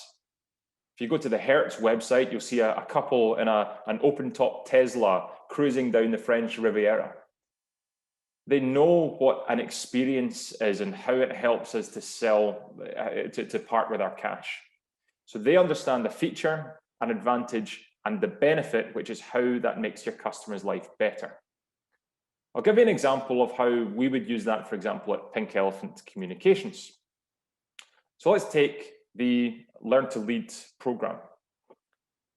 If you go to the Hertz website, you'll see a couple in an open-top Tesla cruising down the French Riviera. They know what an experience is and how it helps us to sell, to part with our cash. So they understand the feature, an advantage, and the benefit, which is how that makes your customer's life better. I'll give you an example of how we would use that, for example, at Pink Elephant Communications. So let's take the Learn to Lead program.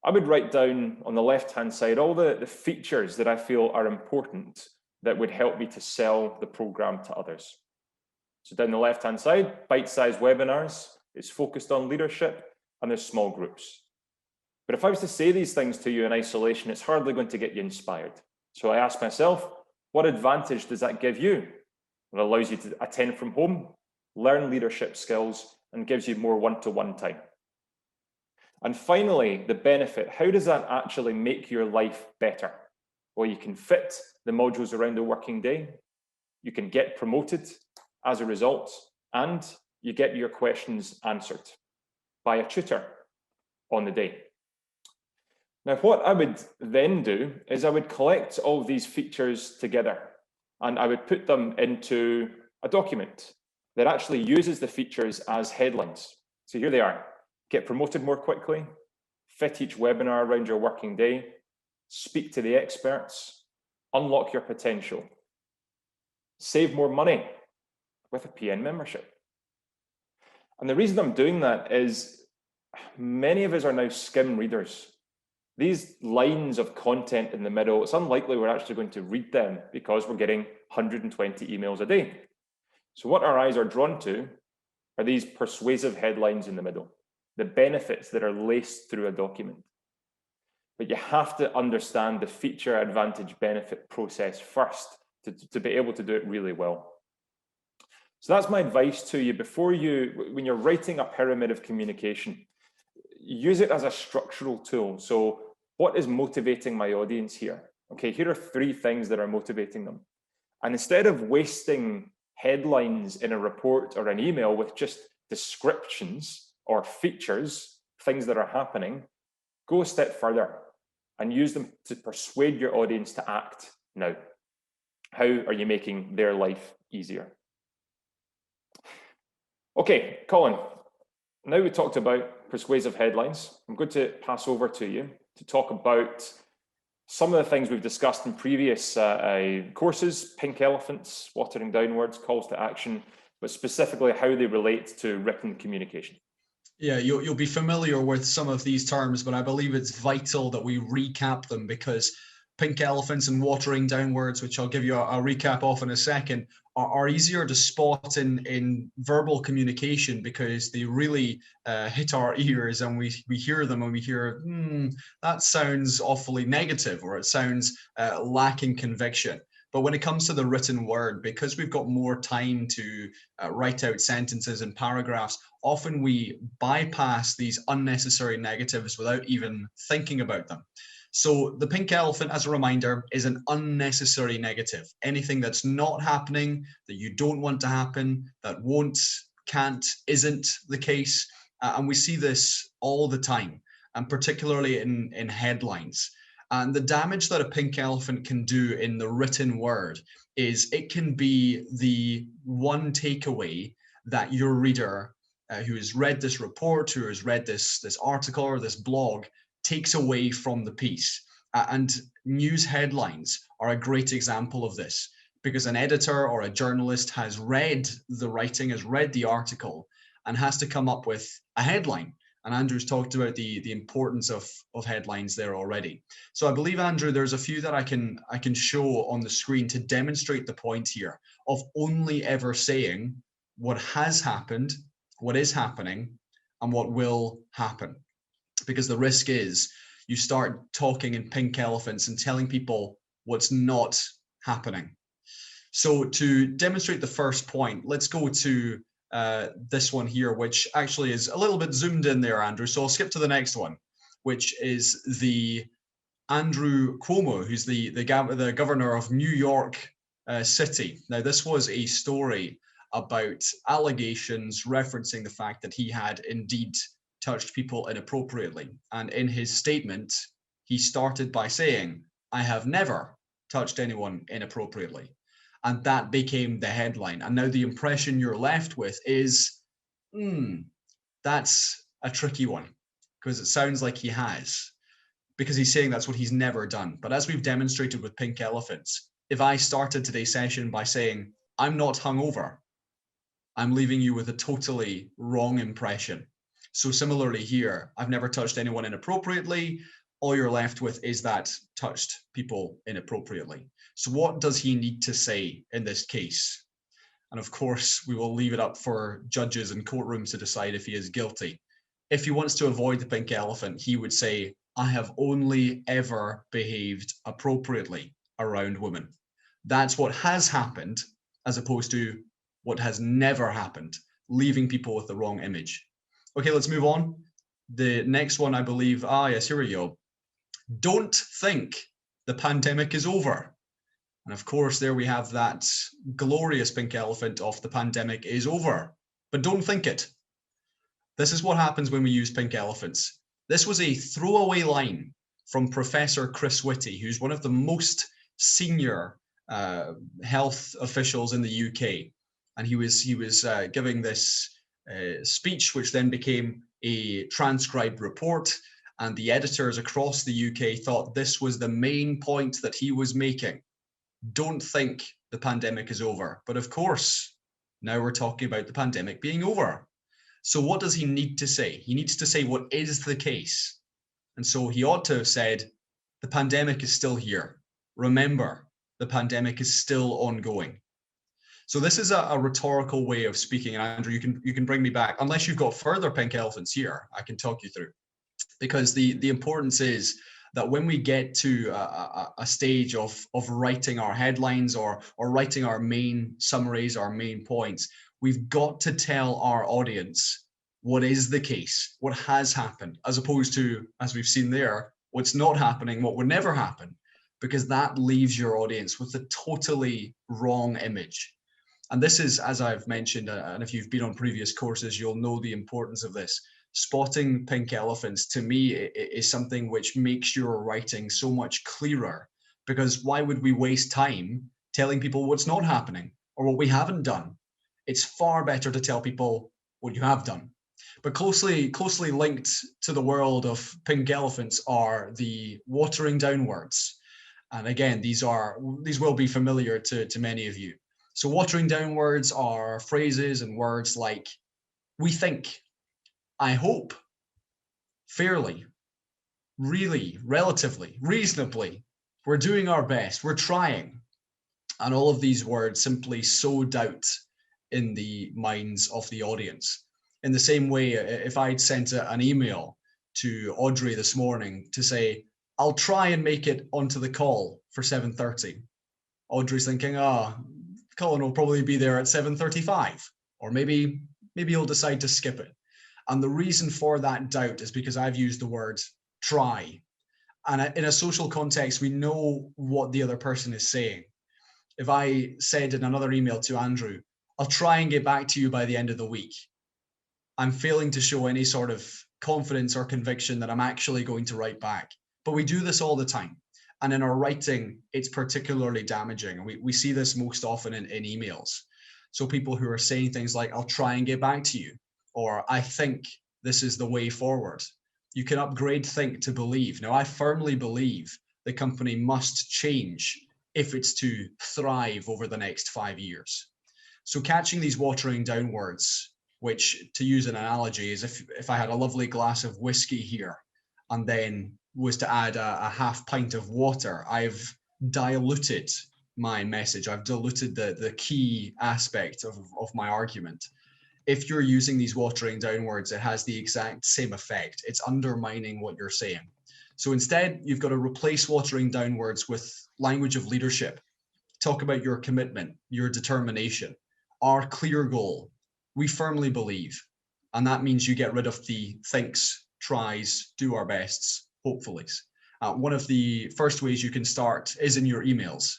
I would write down on the left-hand side all the features that I feel are important that would help me to sell the program to others. So down the left-hand side, bite-sized webinars, it's focused on leadership, and there's small groups. But if I was to say these things to you in isolation, it's hardly going to get you inspired. So I ask myself, what advantage does that give you? It allows you to attend from home, learn leadership skills, and gives you more one-to-one time. And finally, the benefit, how does that actually make your life better? Well, you can fit the modules around the working day, you can get promoted as a result, and you get your questions answered by a tutor on the day. Now, what I would then do is I would collect all of these features together and I would put them into a document that actually uses the features as headlines. So here they are: get promoted more quickly, fit each webinar around your working day, speak to the experts, unlock your potential, save more money with a PN membership. And the reason I'm doing that is many of us are now skim readers. These lines of content in the middle, it's unlikely we're actually going to read them because we're getting 120 emails a day. So what our eyes are drawn to are these persuasive headlines in the middle, the benefits that are laced through a document. But you have to understand the feature, advantage, benefit process first to be able to do it really well. So that's my advice to you. When you're writing a pyramid of communication, use it as a structural tool. So what is motivating my audience here? Okay, here are 3 things that are motivating them. And instead of wasting headlines in a report or an email with just descriptions or features, things that are happening, go a step further and use them to persuade your audience to act now. How are you making their life easier? Okay, Colin, now we talked about persuasive headlines. I'm going to pass over to you to talk about some of the things we've discussed in previous courses, Pink Elephants, Watering Downwards, calls to action, but specifically how they relate to written communication. Yeah, you'll be familiar with some of these terms, but I believe it's vital that we recap them because Pink Elephants and Watering Downwards, which I'll give you a recap of in a second, are easier to spot in verbal communication because they really hit our ears and we hear them and we hear, that sounds awfully negative, or it sounds lacking conviction. But when it comes to the written word, because we've got more time to write out sentences and paragraphs, often we bypass these unnecessary negatives without even thinking about them. So the pink elephant, as a reminder, is an unnecessary negative. Anything that's not happening, that you don't want to happen, that won't can't, isn't the case. And we see this all the time, and particularly in headlines. And the damage that a pink elephant can do in the written word is it can be the one takeaway that your reader who has read this report, who has read this article or this blog, takes away from the piece. And news headlines are a great example of this, because an editor or a journalist has read the writing, has read the article, and has to come up with a headline. And Andrew's talked about the importance of headlines there already. So I believe, Andrew, there's a few that I can show on the screen to demonstrate the point here of only ever saying what has happened, what is happening, and what will happen. Because the risk is you start talking in pink elephants and telling people what's not happening. So to demonstrate the first point, let's go to this one here, which actually is a little bit zoomed in there, Andrew. So I'll skip to the next one, which is the Andrew Cuomo, who's the governor of New York City. Now, this was a story about allegations referencing the fact that he had indeed touched people inappropriately. And in his statement, he started by saying, "I have never touched anyone inappropriately." And that became the headline. And now the impression you're left with is, that's a tricky one, because it sounds like he has, because he's saying that's what he's never done. But as we've demonstrated with pink elephants, if I started today's session by saying, "I'm not hungover," I'm leaving you with a totally wrong impression. So similarly here, "I've never touched anyone inappropriately," all you're left with is that touched people inappropriately. So what does he need to say in this case? And of course, we will leave it up for judges and courtrooms to decide if he is guilty. If he wants to avoid the pink elephant, he would say, "I have only ever behaved appropriately around women." That's what has happened, as opposed to what has never happened, leaving people with the wrong image. Okay, let's move on. The next one, I believe, yes, here we go. "Don't think the pandemic is over." And of course, there we have that glorious pink elephant of "the pandemic is over, but don't think it." This is what happens when we use pink elephants. This was a throwaway line from Professor Chris Whitty, who's one of the most senior health officials in the UK. And he was giving this speech, which then became a transcribed report. And the editors across the UK thought this was the main point that he was making. Don't think the pandemic is over. But of course, now we're talking about the pandemic being over. So what does he need to say? He needs to say what is the case. And so he ought to have said, "The pandemic is still here. Remember, the pandemic is still ongoing." So this is a rhetorical way of speaking. And Andrew, you can bring me back. Unless you've got further pink elephants here, I can talk you through. Because the importance is that when we get to a stage of writing our headlines or writing our main summaries, our main points, we've got to tell our audience what is the case, what has happened, as opposed to, as we've seen there, what's not happening, what would never happen, because that leaves your audience with a totally wrong image. And this is, as I've mentioned, and if you've been on previous courses, you'll know the importance of this. Spotting pink elephants, to me, is something which makes your writing so much clearer, because why would we waste time telling people what's not happening or what we haven't done? It's far better to tell people what you have done. But closely linked to the world of pink elephants are the watering down words. And again, these will be familiar to many of you. So watering down words are phrases and words like "we think," "I hope," "fairly," "really," "relatively," "reasonably," "we're doing our best," "we're trying." And all of these words simply sow doubt in the minds of the audience. In the same way, if I'd sent an email to Audrey this morning to say, "I'll try and make it onto the call for 7:30. Audrey's thinking, Colin will probably be there at 7:35, or maybe he'll decide to skip it. And the reason for that doubt is because I've used the word "try." And in a social context, we know what the other person is saying. If I said in another email to Andrew, I'll try and get back to you by the end of the week. I'm failing to show any sort of confidence or conviction that I'm actually going to write back. But we do this all the time. And in our writing, it's particularly damaging. We see this most often in emails. So people who are saying things like, I'll try and get back to you, or I think this is the way forward. You can upgrade think to believe. Now, I firmly believe the company must change if it's to thrive over the next 5 years. So catching these watering down words, which, to use an analogy, is if I had a lovely glass of whiskey here and then was to add a half pint of water, I've diluted my message. I've diluted the key aspect of my argument. If you're using these watering down words, it has the exact same effect. It's undermining what you're saying. So instead, you've got to replace watering down words with language of leadership. Talk about your commitment, your determination, our clear goal. We firmly believe, and that means you get rid of the thinks, tries, do our bests, hopefullys. One of the first ways you can start is in your emails.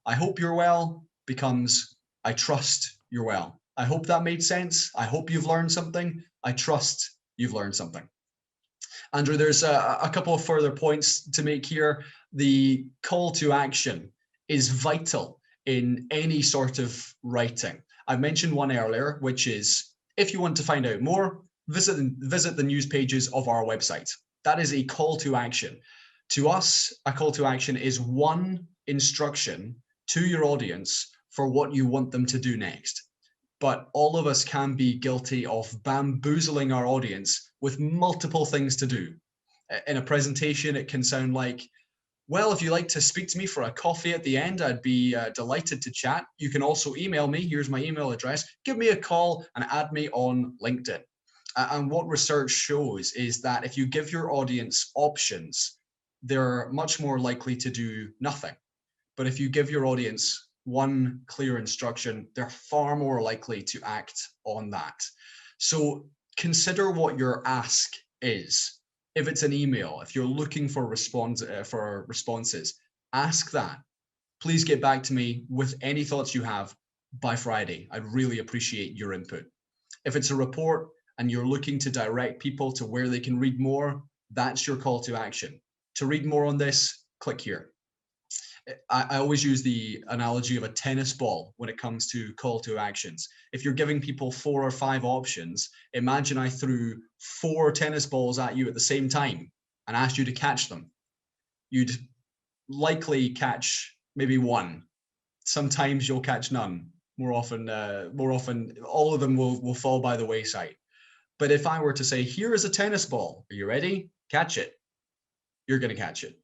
I hope you're well becomes I trust you're well. I hope that made sense. I hope you've learned something. I trust you've learned something. Andrew, there's a couple of further points to make here. The call to action is vital in any sort of writing. I mentioned one earlier, which is if you want to find out more, visit the news pages of our website. That is a call to action. To us, a call to action is one instruction to your audience for what you want them to do next. But all of us can be guilty of bamboozling our audience with multiple things to do. In a presentation, it can sound like, well, if you'd like to speak to me for a coffee at the end, I'd be delighted to chat. You can also email me. Here's my email address. Give me a call and add me on LinkedIn. And what research shows is that if you give your audience options, they're much more likely to do nothing. But if you give your audience one clear instruction, they're far more likely to act on that. So consider what your ask is. If it's an email, if you're looking for responses, ask that. Please get back to me with any thoughts you have by Friday. I'd really appreciate your input. If it's a report and you're looking to direct people to where they can read more, that's your call to action. To read more on this, click here. I always use the analogy of a tennis ball when it comes to call to actions. If you're giving people 4 or 5 options, imagine I threw 4 tennis balls at you at the same time and asked you to catch them. You'd likely catch maybe one. Sometimes you'll catch none. More often, all of them will fall by the wayside. But if I were to say, here is a tennis ball, are you ready? Catch it. You're going to catch it.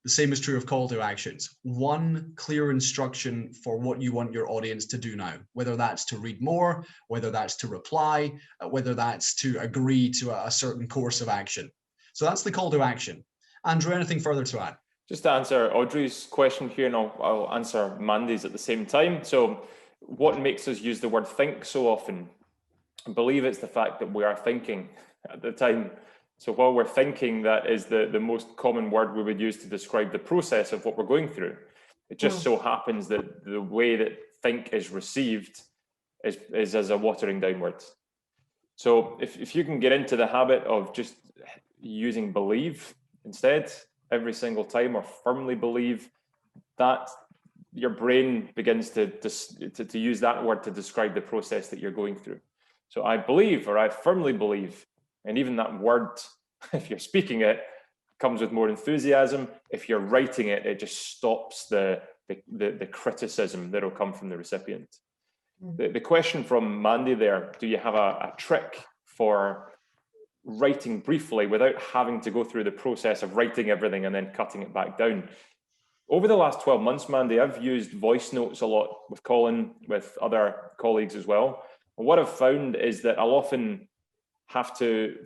The same is true of call to actions. One clear instruction for what you want your audience to do now, whether that's to read more, whether that's to reply, whether that's to agree to a certain course of action. So that's the call to action. Andrew, anything further to add? Just to answer Audrey's question here, and I'll answer Mandy's at the same time. So what makes us use the word think so often? I believe it's the fact that we are thinking at the time. So while we're thinking, that is the most common word we would use to describe the process of what we're going through. It just so happens that the way that think is received is as a watering downwards. So if you can get into the habit of just using believe instead every single time, or firmly believe, that your brain begins to use that word to describe the process that you're going through. So I believe, or I firmly believe. And even that word, if you're speaking it, comes with more enthusiasm. If you're writing it, it just stops the criticism that will come from the recipient. The question from Mandy there, do you have a trick for writing briefly without having to go through the process of writing everything and then cutting it back down? Over the last 12 months, Mandy, I've used voice notes a lot with Colin, with other colleagues as well. And what I've found is that I'll often have to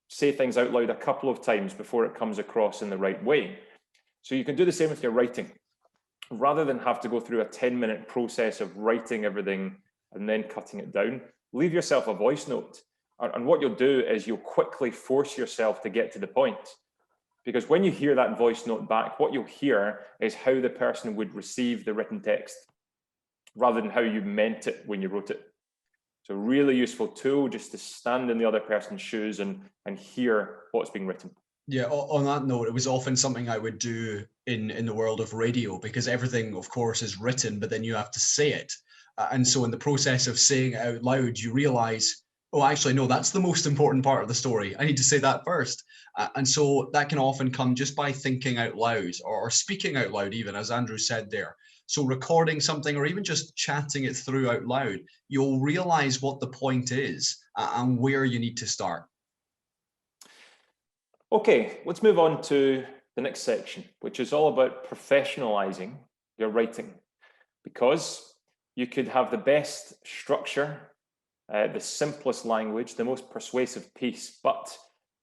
say things out loud a couple of times before it comes across in the right way. So you can do the same with your writing. Rather than have to go through a 10-minute process of writing everything and then cutting it down, leave yourself a voice note. And what you'll do is you'll quickly force yourself to get to the point. Because when you hear that voice note back, what you'll hear is how the person would receive the written text. rather than how you meant it when you wrote it. So really useful tool just to stand in the other person's shoes and hear what's being written. Yeah, on that note, it was often something I would do in the world of radio, because everything, of course, is written, but then you have to say it. And so in the process of saying it out loud, you realize, oh, actually, no, that's the most important part of the story. I need to say that first. And so that can often come just by thinking out loud or speaking out loud, even as Andrew said there. So recording something or even just chatting it through out loud, you'll realize what the point is and where you need to start. Okay, let's move on to the next section, which is all about professionalizing your writing, because you could have the best structure, the simplest language, the most persuasive piece, but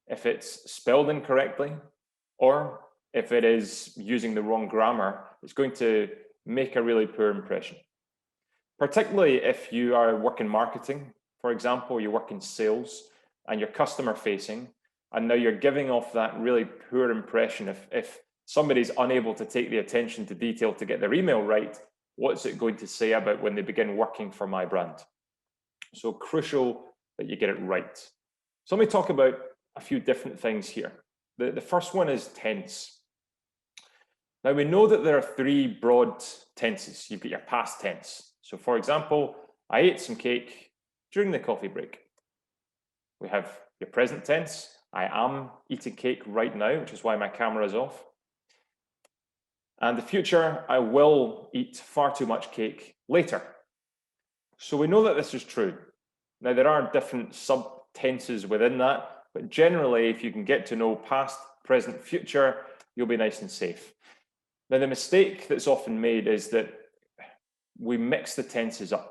if it's spelled incorrectly, or if it is using the wrong grammar, it's going to make a really poor impression. Particularly if you are working marketing, for example, you work in sales and you're customer facing, and now you're giving off that really poor impression. If somebody's unable to take the attention to detail to get their email right, what's it going to say about when they begin working for my brand? So crucial that you get it right. So let me talk about a few different things here. The first one is tense. Now we know that there are three broad tenses. You've got your past tense. So for example, I ate some cake during the coffee break. We have your present tense. I am eating cake right now, which is why my camera is off. And the future, I will eat far too much cake later. So we know that this is true. Now there are different sub-tenses within that, but generally, if you can get to know past, present, future, you'll be nice and safe. Now the mistake that's often made is that we mix the tenses up.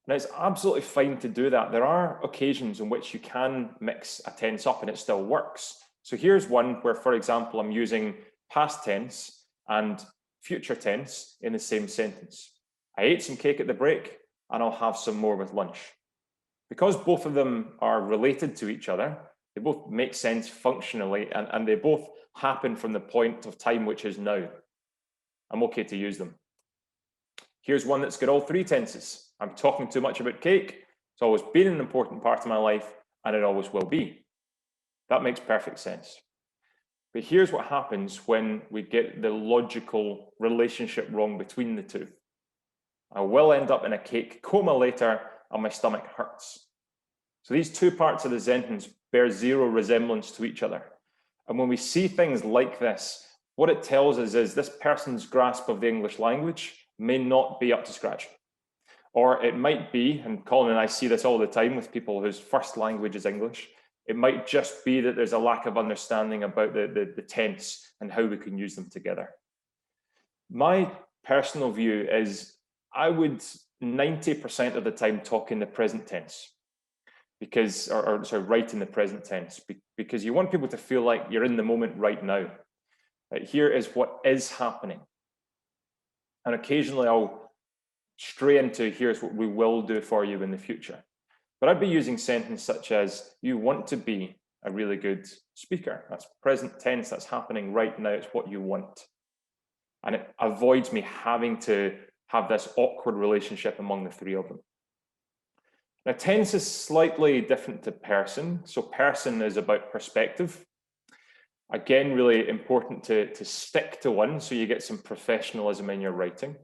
Now, it's absolutely fine to do that. There are occasions in which you can mix a tense up and it still works. So here's one where, for example, I'm using past tense and future tense in the same sentence. I ate some cake at the break and I'll have some more with lunch. Because both of them are related to each other, they both make sense functionally and they both happen from the point of time which is now. I'm okay to use them. Here's one that's got all three tenses. I'm talking too much about cake. It's always been an important part of my life and it always will be. That makes perfect sense. But here's what happens when we get the logical relationship wrong between the two. I will end up in a cake coma later and my stomach hurts. So these two parts of the sentence bear zero resemblance to each other. And when we see things like this, what it tells us is this person's grasp of the English language may not be up to scratch. Or it might be, and Colin and I see this all the time with people whose first language is English, it might just be that there's a lack of understanding about the tense and how we can use them together. My personal view is I would 90% of the time talk in the present tense, because, or write in the present tense, because you want people to feel like you're in the moment right now. Here is what is happening. And occasionally I'll stray into here's what we will do for you in the future. But I'd be using sentences such as, you want to be a really good speaker. That's present tense, that's happening right now, it's what you want. And it avoids me having to have this awkward relationship among the three of them. Now, tense is slightly different to person. So person is about perspective. Again, really important to stick to one so you get some professionalism in your writing.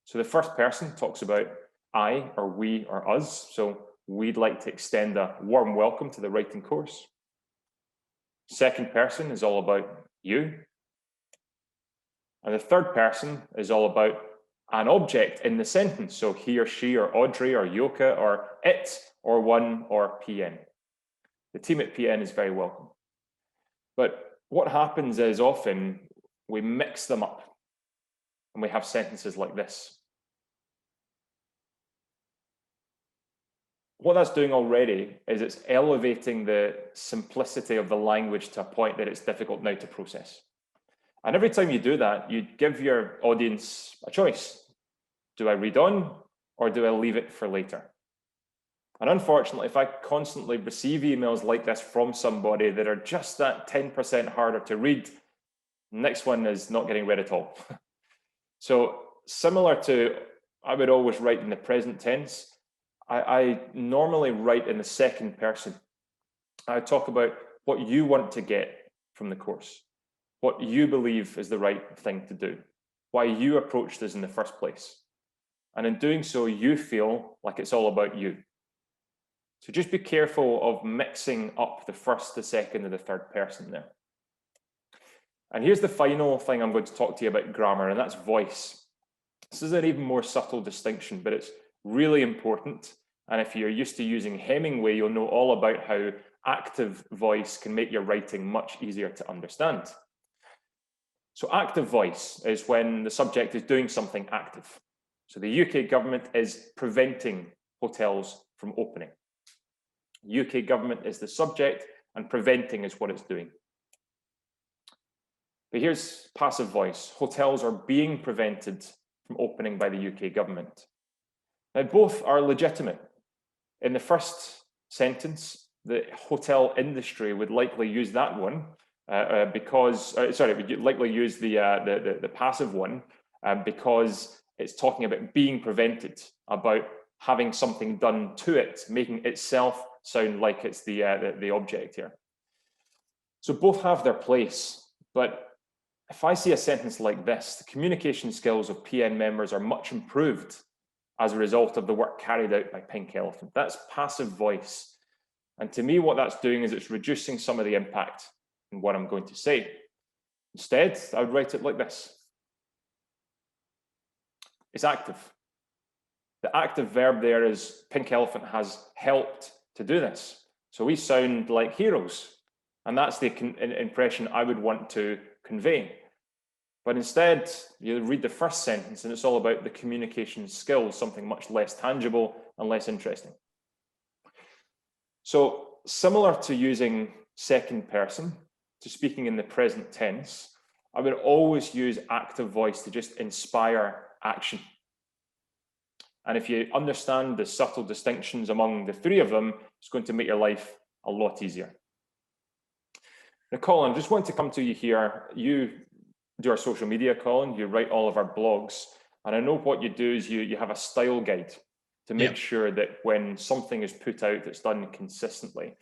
So the first person talks about I or we or us. So we'd like to extend a warm welcome to the writing course. Second person is all about you. And the third person is all about an object in the sentence. So he or she or Audrey or Yoka or it or one or PN. The team at PN is very welcome. But what happens is often we mix them up and we have sentences like this. What that's doing already is it's elevating the simplicity of the language to a point that it's difficult now to process. And every time you do that, you give your audience a choice. Do I read on or do I leave it for later? And unfortunately, if I constantly receive emails like this from somebody that are just that 10% harder to read, the next one is not getting read at all. So similar to, I would always write in the present tense. I normally write in the second person. I talk about what you want to get from the course, what you believe is the right thing to do, why you approached this in the first place. And in doing so, you feel like it's all about you. So just be careful of mixing up the first, the second, and the third person there. And here's the final thing I'm going to talk to you about grammar, and that's voice. This is an even more subtle distinction, but it's really important. And if you're used to using Hemingway, you'll know all about how active voice can make your writing much easier to understand. So active voice is when the subject is doing something active. So the UK government is preventing hotels from opening. UK government is the subject and preventing is what it's doing. But here's passive voice. Hotels are being prevented from opening by the UK government. Now, both are legitimate. In the first sentence, the hotel industry would likely use that one would likely use the passive one because it's talking about being prevented, about having something done to it, making itself sound like it's the object here. So both have their place, but if I see a sentence like this, the communication skills of PN members are much improved as a result of the work carried out by Pink Elephant. That's passive voice. And to me, what that's doing is it's reducing some of the impact in what I'm going to say. Instead, I would write it like this. It's active. The active verb there is Pink Elephant has helped to do this. So we sound like heroes. And that's the impression I would want to convey. But instead, you read the first sentence and it's all about the communication skills, something much less tangible and less interesting. So similar to using second person, to speaking in the present tense, I would always use active voice to just inspire action. And if you understand the subtle distinctions among the three of them, it's going to make your life a lot easier. Now, Colin, I just want to come to you here. You do our social media, Colin. You write all of our blogs. And I know what you do is you have a style guide to make sure that when something is put out, it's done consistently.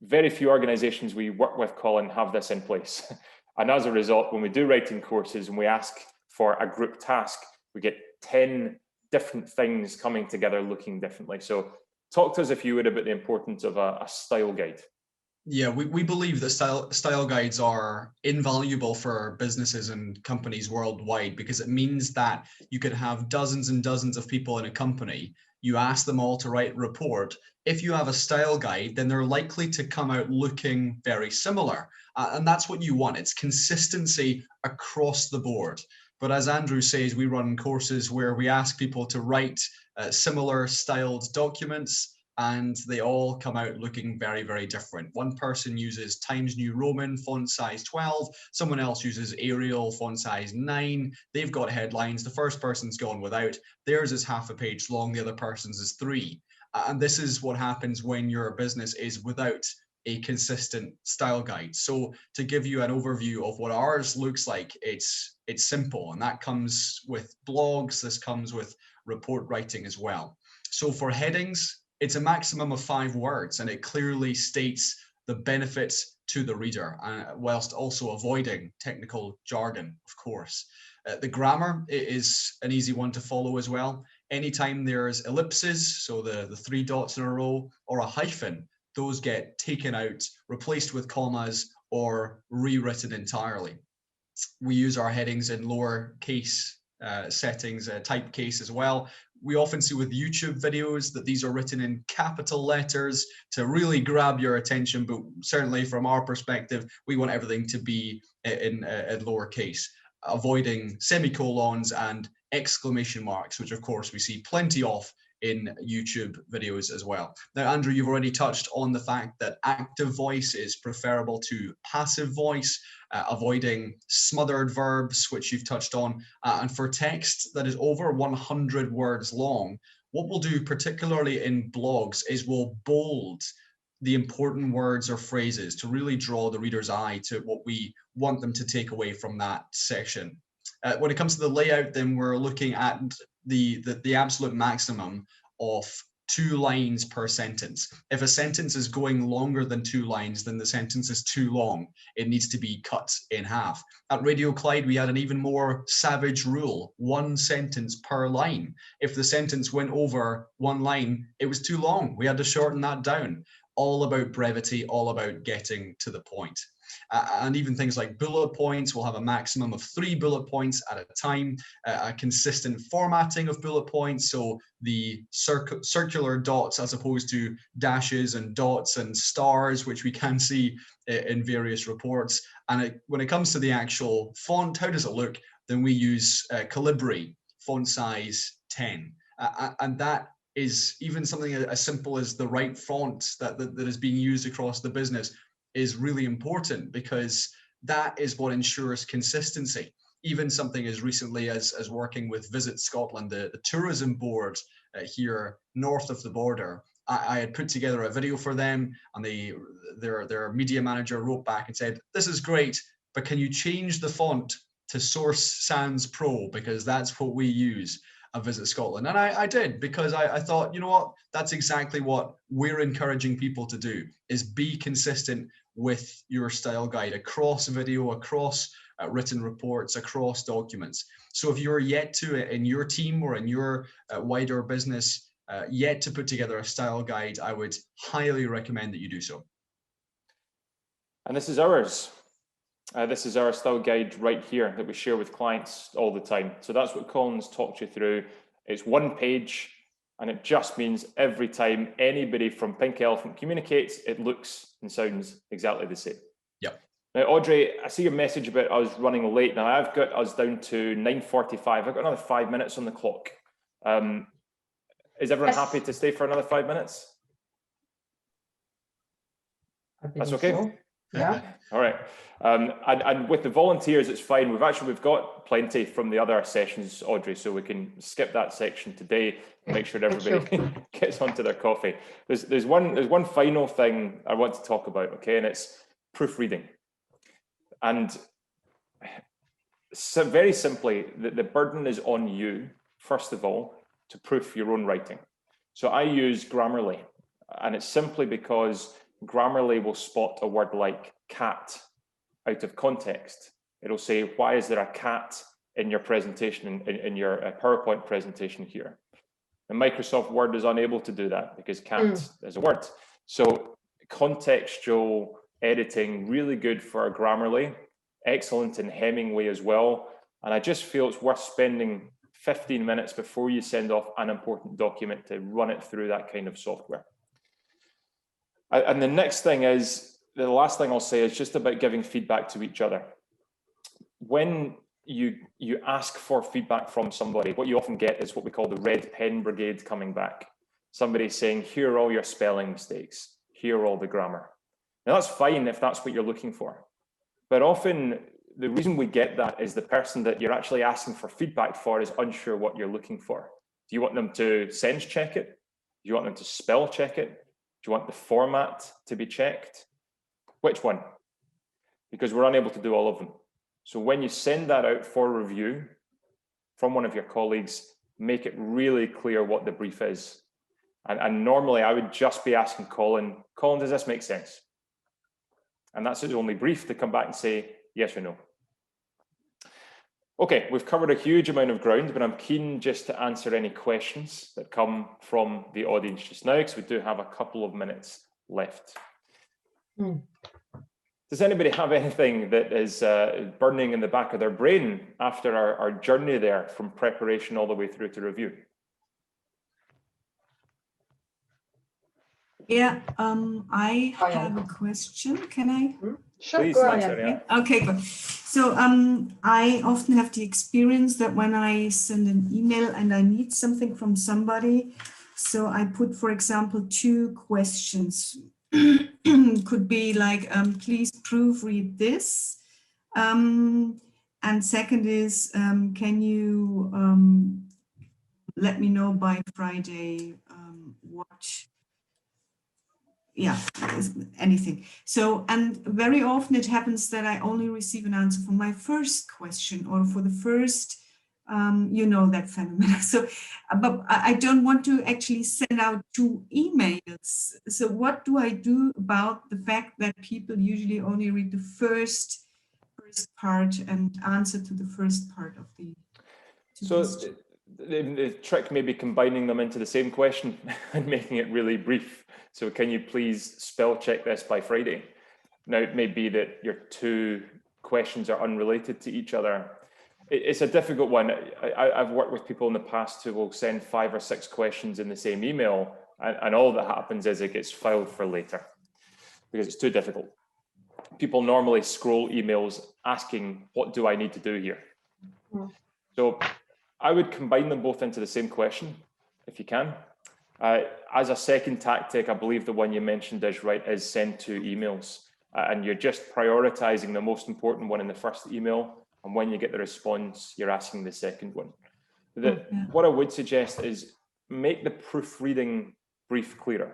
Very few organizations we work with, Colin, have this in place. And as a result, when we do writing courses and we ask for a group task, we get 10 different things coming together looking differently. So talk to us, if you would, about the importance of a style guide. Yeah, we believe that style guides are invaluable for businesses and companies worldwide, because it means that you could have dozens and dozens of people in a company. You ask them all to write a report. If you have a style guide, then they're likely to come out looking very similar. And that's what you want. It's consistency across the board. But as Andrew says, we run courses where we ask people to write similar styled documents, and they all come out looking very, very different. One person uses Times New Roman font size 12. Someone else uses Arial font size 9. They've got headlines. The first person's gone without. Theirs is half a page long. The other person's is 3. And this is what happens when your business is without a consistent style guide. So to give you an overview of what ours looks like, it's simple. And that comes with blogs. This comes with report writing as well. So for headings, it's a maximum of 5 words, and it clearly states the benefits to the reader, whilst also avoiding technical jargon, of course. The grammar is an easy one to follow as well. Anytime there's ellipses, so the 3 dots in a row, or a hyphen, those get taken out, replaced with commas, or rewritten entirely. We use our headings in lower case settings, typecase as well. We often see with YouTube videos that these are written in capital letters to really grab your attention, but certainly from our perspective, we want everything to be in lowercase, avoiding semicolons and exclamation marks, which of course we see plenty of in YouTube videos as well. Now, Andrew, you've already touched on the fact that active voice is preferable to passive voice, avoiding smothered verbs, which you've touched on. And for text that is over 100 words long, what we'll do, particularly in blogs, is we'll bold the important words or phrases to really draw the reader's eye to what we want them to take away from that section. When it comes to the layout, then we're looking at the absolute maximum of 2 lines per sentence. If a sentence is going longer than 2 lines, then the sentence is too long. It needs to be cut in half. At Radio Clyde, we had an even more savage rule, 1 sentence per line. If the sentence went over 1 line, it was too long. We had to shorten that down. All about brevity, all about getting to the point. And even things like bullet points will have a maximum of 3 bullet points at a time, a consistent formatting of bullet points. So the circular dots as opposed to dashes and dots and stars, which we can see in various reports. And when it comes to the actual font, how does it look? Then we use Calibri, font size 10. And that is even something as simple as the right font that is being used across the business is really important, because that is what ensures consistency. Even something as recently as working with Visit Scotland, the tourism board here north of the border, I had put together a video for them, and their media manager wrote back and said, "This is great, but can you change the font to Source Sans Pro, because that's what we use at Visit Scotland." And I did, because I thought, you know what, that's exactly what we're encouraging people to do, is be consistent with your style guide across video, across written reports, across documents. So if you're yet to, in your team or in your wider business, yet to put together a style guide, I would highly recommend that you do so. And this is ours. This is our style guide right here that we share with clients all the time. So that's what Colin's talked you through. It's 1 page, and it just means every time anybody from Pink Elephant communicates, it looks and sounds exactly the same. Yep. Now, Audrey, I see your message about us running late. Now, I've got us down to 9:45. I've got another 5 minutes on the clock. Is everyone happy to stay for another 5 minutes? That's okay? So. Yeah. All right. And with the volunteers, it's fine. We've got plenty from the other sessions, Audrey, so we can skip that section today and make sure everybody gets onto their coffee. There's one final thing I want to talk about, okay, and it's proofreading. And so very simply, the burden is on you, first of all, to proof your own writing. So I use Grammarly, and it's simply because Grammarly will spot a word like cat out of context. It'll say, why is there a cat in your presentation, in your PowerPoint presentation here? And Microsoft Word is unable to do that because cat is a word. So contextual editing, really good for Grammarly, excellent in Hemingway as well. And I just feel it's worth spending 15 minutes before you send off an important document to run it through that kind of software. And the next thing is, the last thing I'll say is just about giving feedback to each other. When you ask for feedback from somebody, what you often get is what we call the red pen brigade coming back. Somebody saying, here are all your spelling mistakes, here are all the grammar. Now that's fine if that's what you're looking for. But often the reason we get that is the person that you're actually asking for feedback for is unsure what you're looking for. Do you want them to sense check it? Do you want them to spell check it? Do you want the format to be checked? Which one? Because we're unable to do all of them. So when you send that out for review from one of your colleagues, make it really clear what the brief is. And normally I would just be asking Colin, does this make sense? And that's his only brief, to come back and say yes or no. Okay, we've covered a huge amount of ground, but I'm keen just to answer any questions that come from the audience just now, because we do have a couple of minutes left. Does anybody have anything that is burning in the back of their brain after our journey there from preparation all the way through to review? Yeah, I have a question. Can I? Sure, please, go ahead. yeah. Okay, good. So I often have the experience that when I send an email and I need something from somebody, so I put, for example, 2 questions. Could be like, please proofread this. And second is, can you let me know by Friday what yeah, anything. So, and very often it happens that I only receive an answer for my first question or for the first, you know, that phenomenon. So, but I don't want to actually send out 2 emails. So what do I do about the fact that people usually only read the first part and answer to the first part of the So the trick may be combining them into the same question and making it really brief. So can you please spell check this by Friday? Now, it may be that your 2 questions are unrelated to each other. It's a difficult one. I've worked with people in the past who will send 5 or 6 questions in the same email, and all that happens is it gets filed for later because it's too difficult. People normally scroll emails asking, what do I need to do here? So I would combine them both into the same question, if you can. As a second tactic, I believe the one you mentioned is right, is send 2 emails. And you're just prioritizing the most important one in the first email. And when you get the response, you're asking the second one. What I would suggest is make the proofreading brief clearer.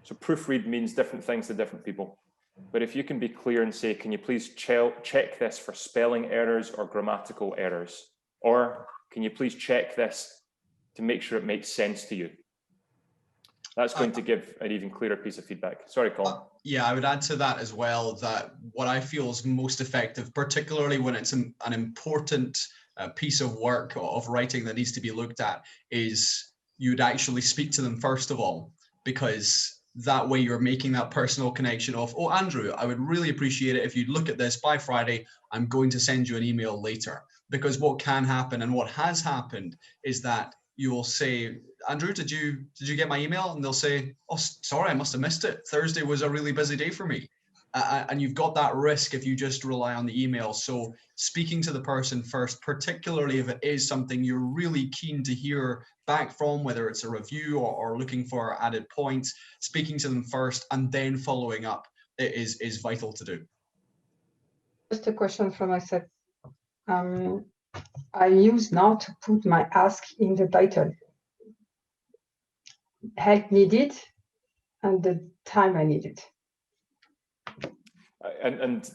So proofread means different things to different people. But if you can be clear and say, can you please check this for spelling errors or grammatical errors? Or can you please check this to make sure it makes sense to you? That's going to give an even clearer piece of feedback. Sorry, Colin. Yeah, I would add to that as well that what I feel is most effective, particularly when it's an important piece of work of writing that needs to be looked at, is you'd actually speak to them first of all, because that way you're making that personal connection of, oh, Andrew, I would really appreciate it if you'd look at this by Friday. I'm going to send you an email later. Because what can happen and what has happened is that you will say, Andrew, did you get my email? And they'll say, oh, sorry, I must have missed it. Thursday was a really busy day for me. And you've got that risk if you just rely on the email. So speaking to the person first, particularly if it is something you're really keen to hear back from, whether it's a review or looking for added points, speaking to them first and then following up is vital to do. Just a question from myself. I use now to put my ask in the title. Help needed and the time I need it. And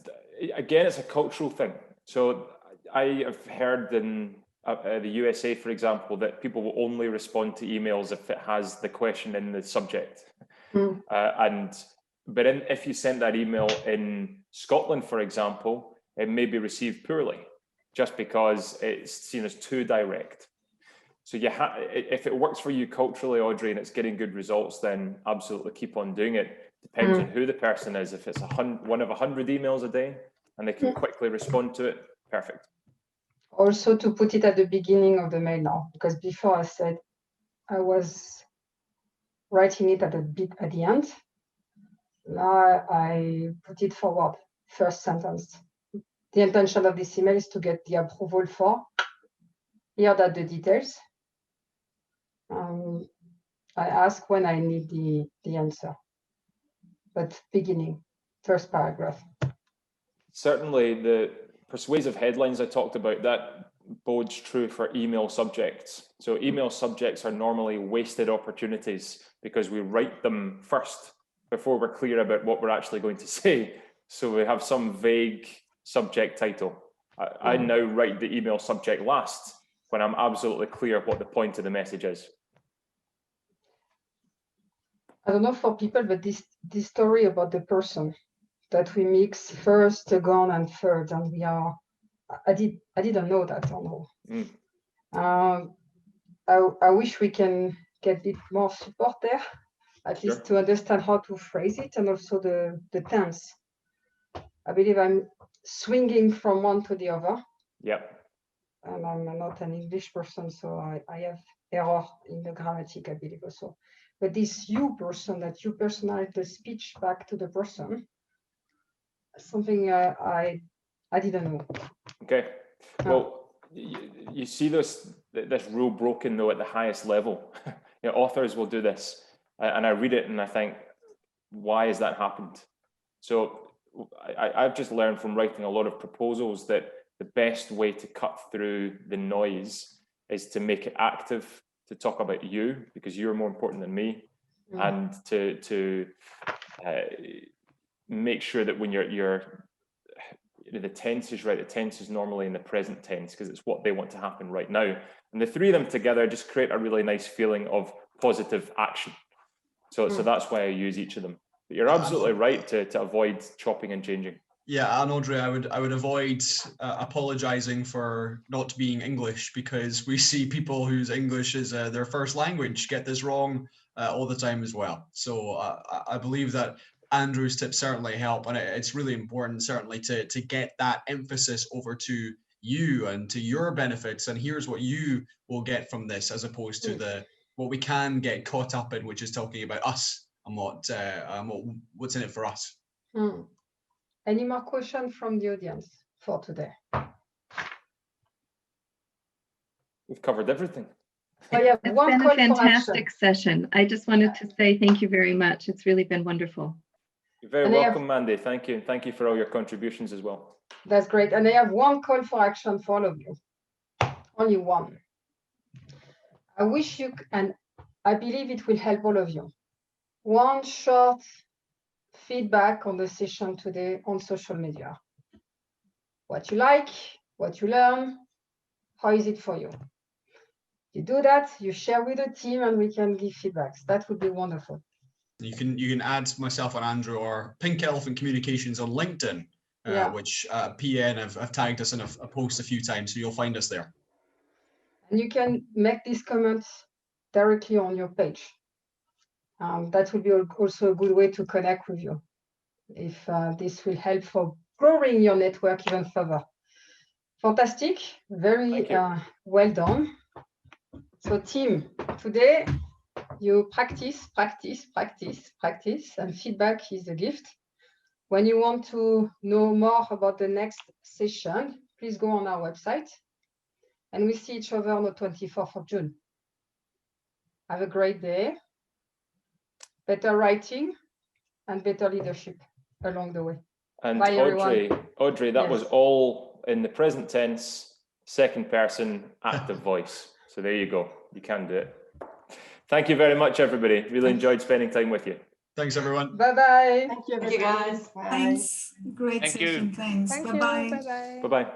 again, it's a cultural thing. So I have heard in the USA, for example, that people will only respond to emails if it has the question in the subject. But if you send that email in Scotland, for example, it may be received poorly just because it's seen as too direct. So if it works for you culturally, Audrey, and it's getting good results, then absolutely keep on doing it. Depends on who the person is. If it's one of 100 emails a day and they can quickly respond to it, perfect. Also to put it at the beginning of the mail now, because before I said I was writing it at the end. Now I put it forward, first sentence. The intention of this email is to get the approval for, here are the details. I ask when I need the answer, but beginning, first paragraph. Certainly the persuasive headlines I talked about, that bodes true for email subjects. So email subjects are normally wasted opportunities because we write them first before we're clear about what we're actually going to say. So we have some vague subject title. I now write the email subject last when I'm absolutely clear what the point of the message is. I don't know for people, but this story about the person that we mix first, second, and third, and we are. I didn't know that. I wish we can get a bit more support there, at least to understand how to phrase it, and also the tense. I believe I'm swinging from one to the other. Yep. And I'm not an English person, so I have error in the grammatic, I believe also. But this you person, that you personalize the speech back to the person, something I didn't know. Okay. Well, you see this rule broken though at the highest level. Authors will do this, and I read it and I think, why has that happened? So I've just learned from writing a lot of proposals that the best way to cut through the noise is to make it active, to talk about you, because you're more important than me, and to make sure that when the tense is right, the tense is normally in the present tense because it's what they want to happen right now. And the three of them together just create a really nice feeling of positive action. So that's why I use each of them. But you're absolutely right to avoid chopping and changing. Yeah, and Audrey, I would avoid apologizing for not being English, because we see people whose English is their first language get this wrong all the time as well. So I believe that Andrew's tips certainly help, and it's really important certainly to get that emphasis over to you and to your benefits, and here's what you will get from this, as opposed to what we can get caught up in, which is talking about us and what's in it for us. Any more questions from the audience for today? We've covered everything. It's been a fantastic session. I just wanted to say thank you very much. It's really been wonderful. You're very welcome, Mandy. Thank you. Thank you for all your contributions as well. That's great. And I have one call for action for all of you. Only one. I wish you, and I believe it will help all of you. One short feedback on the session today on social media. What you like, what you learn, how is it for you? You do that, you share with the team, and we can give feedbacks. That would be wonderful. You can add myself and Andrew or Pink Elephant Communications on LinkedIn, which PN have tagged us in a post a few times, so you'll find us there. And you can make these comments directly on your page. That will be also a good way to connect with you, if this will help for growing your network even further. Fantastic, very well done. So team, today you practice, and feedback is a gift. When you want to know more about the next session, please go on our website, and we see each other on the 24th of June. Have a great day. Better writing and better leadership along the way. And bye, Audrey, that was all in the present tense, second person, active voice. So there you go. You can do it. Thank you very much, everybody. Really enjoyed spending time with you. Thanks, everyone. Bye-bye. Thank you, guys. Bye. Thanks. Great Thank session. you. Thanks. Thank Bye-bye. you. Bye-bye. Bye-bye.